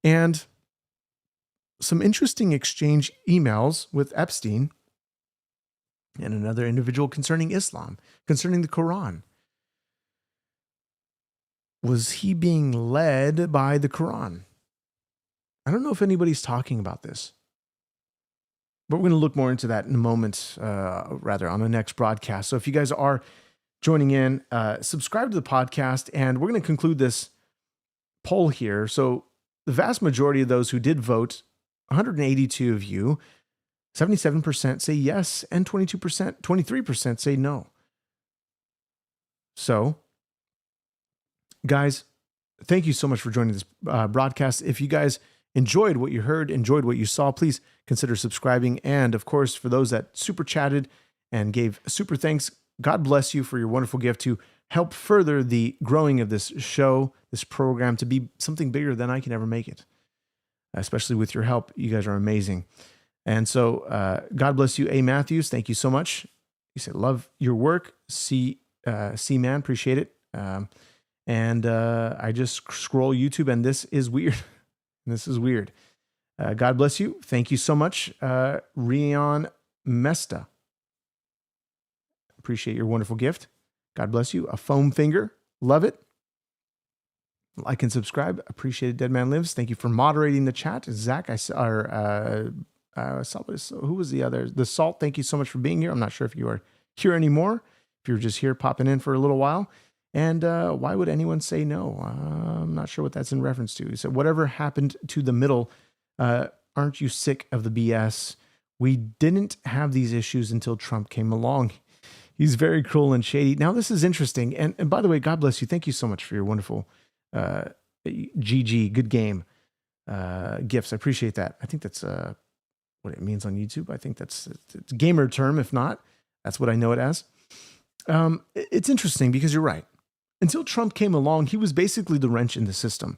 and some interesting exchange emails with Epstein and another individual concerning Islam, concerning the Quran. Was he being led by the Quran? I don't know if anybody's talking about this, but we're going to look more into that in a moment, rather on the next broadcast. So if you guys are joining in, subscribe to the podcast, and we're going to conclude this poll here. So the vast majority of those who did vote, 182 of you, 77% say yes, and 23% say no. So, guys, thank you so much for joining this broadcast. If you guys enjoyed what you heard, enjoyed what you saw, please consider subscribing. And of course, for those that super chatted and gave super thanks, God bless you for your wonderful gift to help further the growing of this show, this program, to be something bigger than I can ever make it. Especially with your help. You guys are amazing. And so, God bless you, A. Matthews. Thank you so much. You said, love your work. C man, appreciate it. And I just scroll YouTube, and this is weird. This is weird. God bless you. Thank you so much, Rion Mesta. Appreciate your wonderful gift. God bless you. A foam finger. Love it. Like and subscribe. Appreciate it. Dead Man Lives. Thank you for moderating the chat. Zach, who was the other? The Salt. Thank you so much for being here. I'm not sure if you are here anymore. If you're just here popping in for a little while. And why would anyone say no? I'm not sure what that's in reference to. He said, whatever happened to the middle? Aren't you sick of the BS? We didn't have these issues until Trump came along. He's very cruel and shady. Now, this is interesting. And by the way, God bless you. Thank you so much for your wonderful GG, good game gifts. I appreciate that. I think that's what it means on YouTube. I think it's a gamer term. If not, that's what I know it as. It's interesting because you're right. Until Trump came along, he was basically the wrench in the system,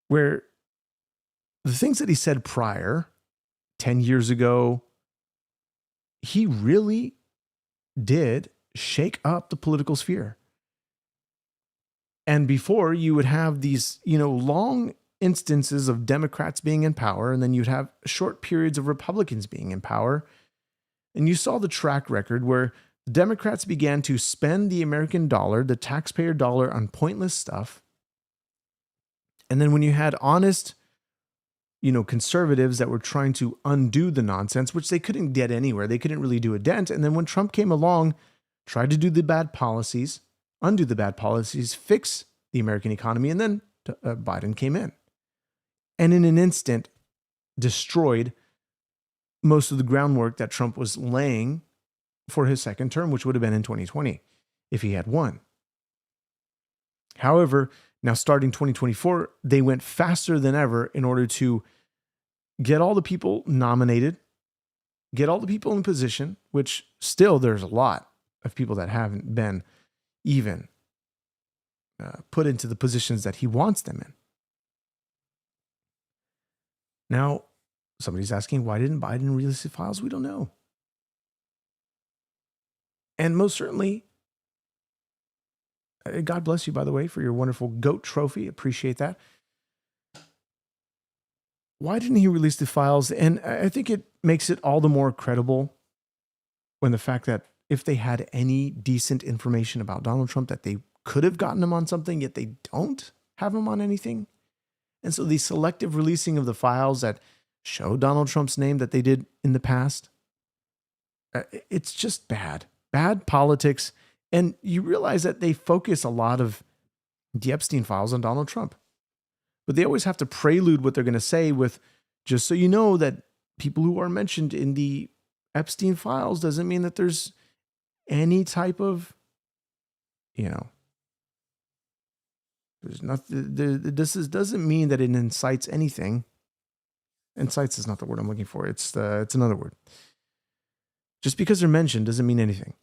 where the things that he said prior, 10 years ago, he really did shake up the political sphere. And before, you would have these, long instances of Democrats being in power, and then you'd have short periods of Republicans being in power. And you saw the track record where the Democrats began to spend the American dollar, the taxpayer dollar, on pointless stuff. And then when you had honest, conservatives that were trying to undo the nonsense, which they couldn't get anywhere, they couldn't really do a dent. And then when Trump came along, tried to do the bad policies, undo the bad policies, fix the American economy, and then Biden came in. And in an instant, destroyed most of the groundwork that Trump was laying for his second term, which would have been in 2020 if he had won. However, now starting 2024, they went faster than ever in order to get all the people nominated, get all the people in position, which still there's a lot of people that haven't been even put into the positions that he wants them in. Now, somebody's asking, why didn't Biden release the files? We don't know. And most certainly, God bless you, by the way, for your wonderful GOAT trophy. Appreciate that. Why didn't he release the files? And I think it makes it all the more credible when the fact that if they had any decent information about Donald Trump, that they could have gotten him on something, yet they don't have him on anything. And so the selective releasing of the files that show Donald Trump's name that they did in the past, it's just bad. Bad politics. And you realize that they focus a lot of the Epstein files on Donald Trump. But they always have to prelude what they're going to say with, just so you know that people who are mentioned in the Epstein files doesn't mean that there's any type of, there's nothing, doesn't mean that it incites anything. Incites is not the word I'm looking for. It's another word. Just because they're mentioned doesn't mean anything.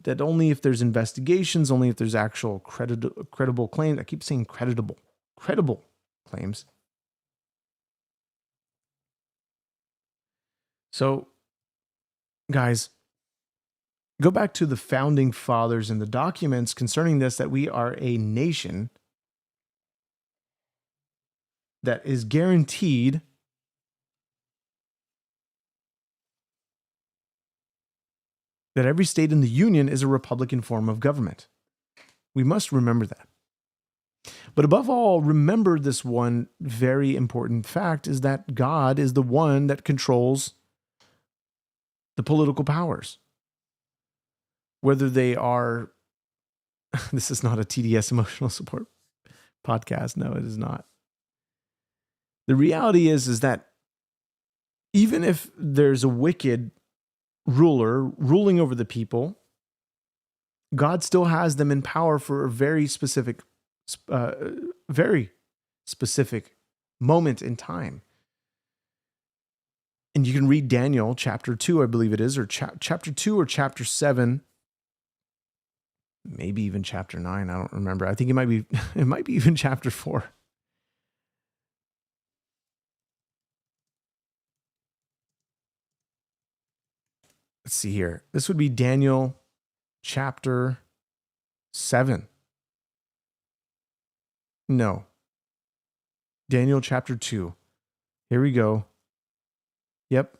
That only if there's investigations, only if there's actual credible claims. I keep saying credible claims. So, guys, go back to the founding fathers and the documents concerning this, that we are a nation that is guaranteed that every state in the union is a Republican form of government. We must remember that. But above all, remember this one very important fact is that God is the one that controls the political powers. Whether they are, this is not a TDS emotional support podcast. No, it is not. The reality is that even if there's a wicked ruler ruling over the people, God still has them in power for a very specific moment in time. And you can read Daniel chapter 2, I believe it is, or chapter 2 or chapter 7, maybe even chapter 9, I don't remember. I think it might be even chapter 4. Let's see here. This would be Daniel chapter 7. No. Daniel chapter 2. Here we go. Yep.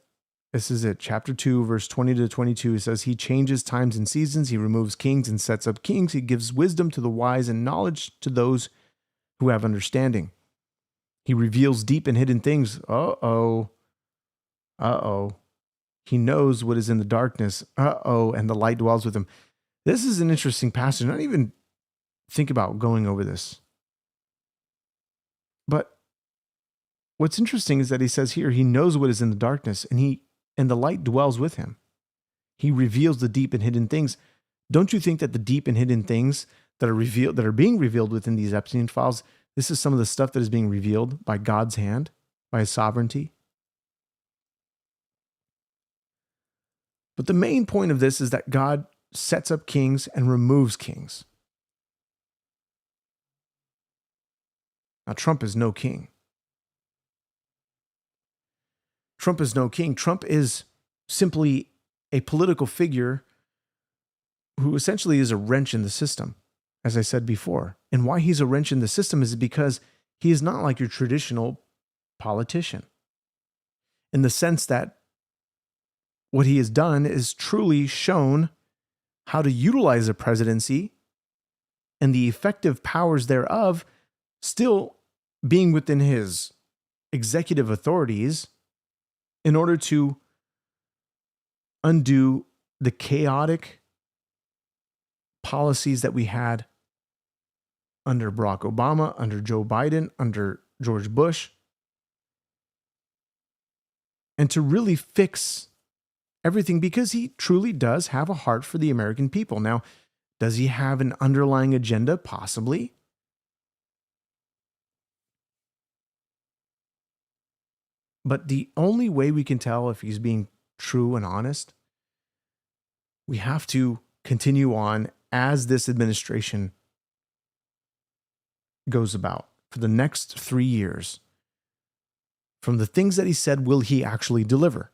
This is it. Chapter 2, verse 20 to 22. It says, he changes times and seasons. He removes kings and sets up kings. He gives wisdom to the wise and knowledge to those who have understanding. He reveals deep and hidden things. Uh-oh. He knows what is in the darkness. And the light dwells with him. This is an interesting passage. I don't even think about going over this. But what's interesting is that he says here, he knows what is in the darkness, and the light dwells with him. He reveals the deep and hidden things. Don't you think that the deep and hidden things that are being revealed within these Epstein files, this is some of the stuff that is being revealed by God's hand, by his sovereignty? But the main point of this is that God sets up kings and removes kings. Now, Trump is no king. Trump is no king. Trump is simply a political figure who essentially is a wrench in the system, as I said before. And why he's a wrench in the system is because he is not like your traditional politician, in the sense that what he has done is truly shown how to utilize a presidency and the effective powers thereof still being within his executive authorities in order to undo the chaotic policies that we had under Barack Obama, under Joe Biden, under George Bush, and to really fix everything, because he truly does have a heart for the American people. Now, does he have an underlying agenda? Possibly. But the only way we can tell if he's being true and honest, we have to continue on as this administration goes about for the next 3 years. From the things that he said, will he actually deliver?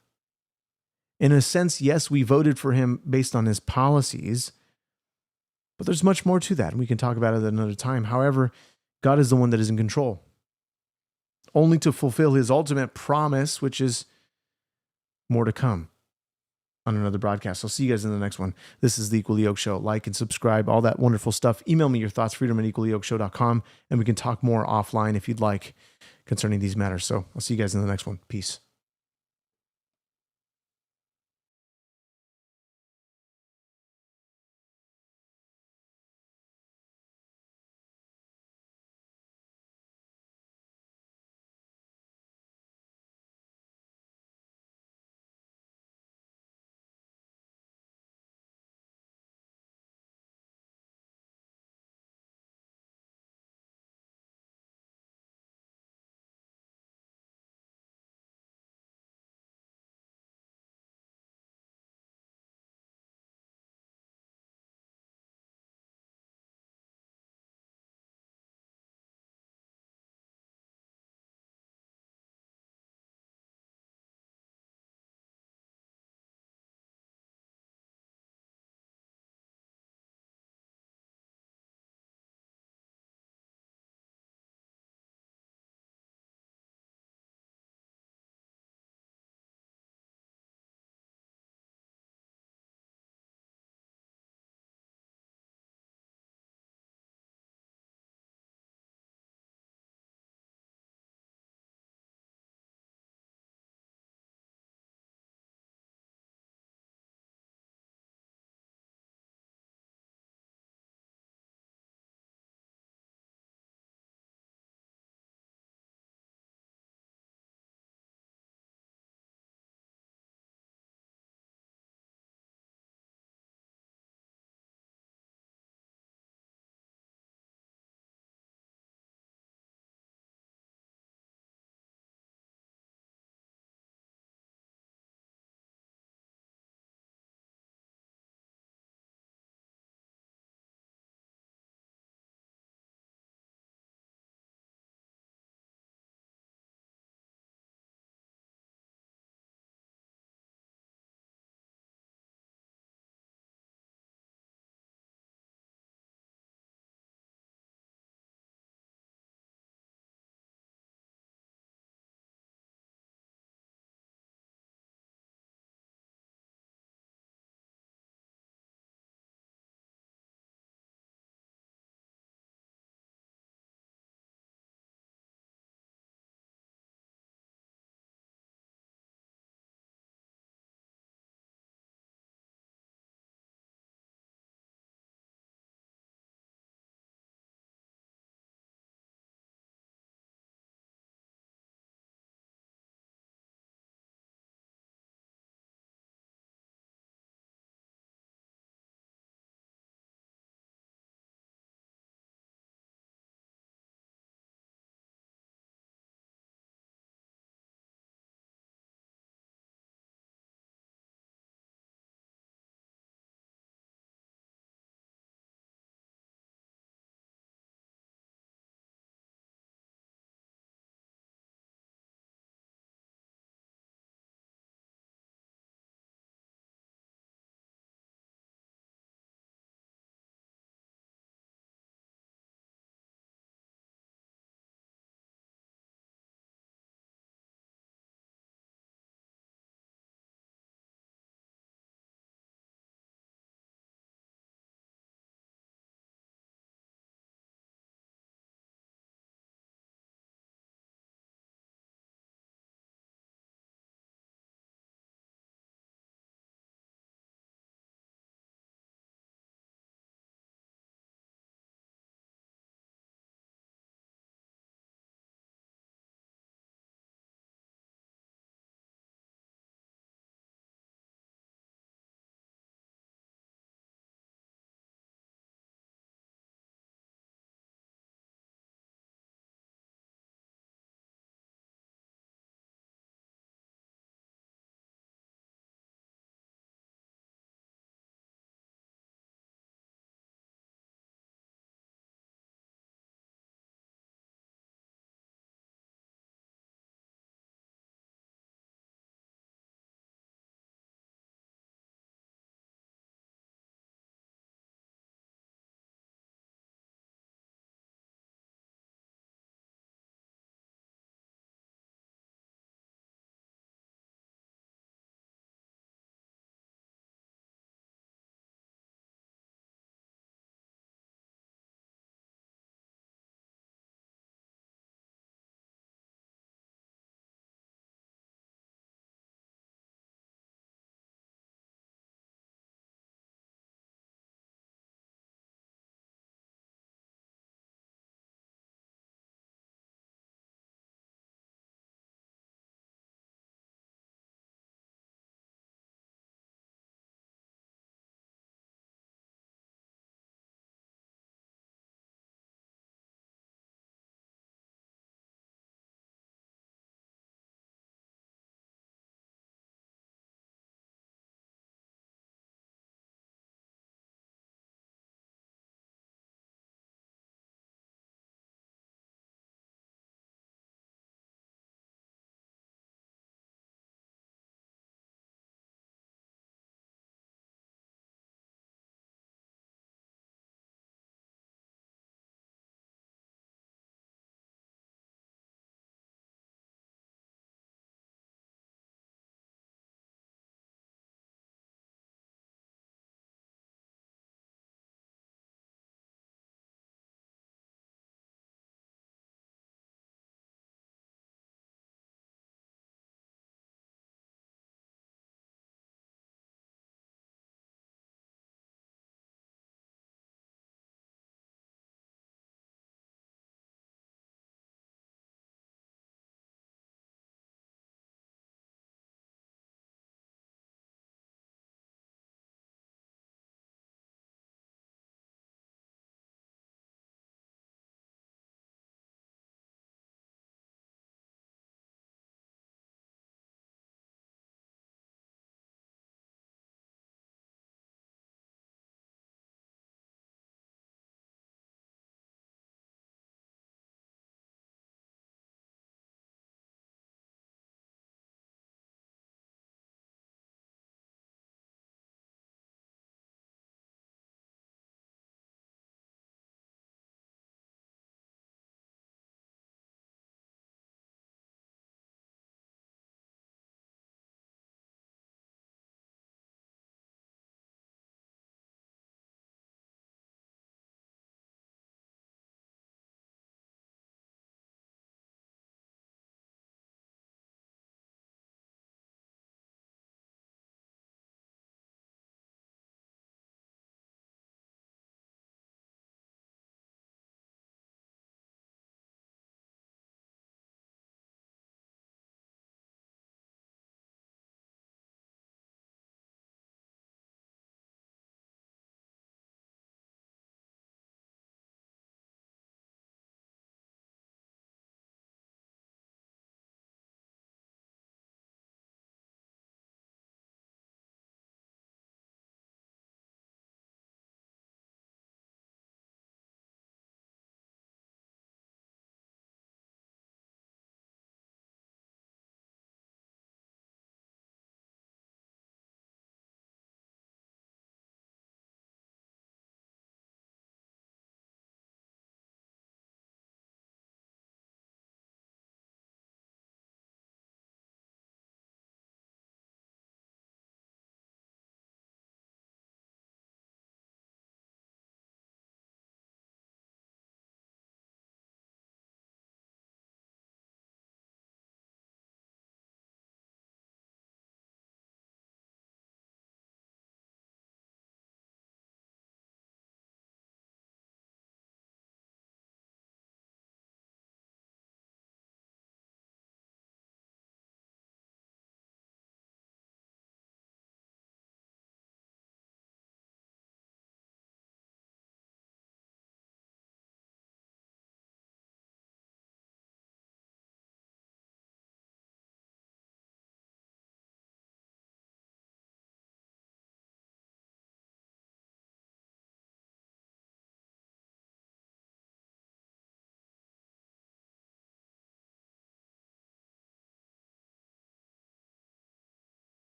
In a sense, yes, we voted for him based on his policies, but there's much more to that, and we can talk about it at another time. However, God is the one that is in control, only to fulfill his ultimate promise, which is more to come on another broadcast. I'll see you guys in the next one. This is the Equally Yoked Show. Like and subscribe, all that wonderful stuff. Email me your thoughts, freedom@equallyyokeshow.com, and we can talk more offline if you'd like concerning these matters. So I'll see you guys in the next one. Peace.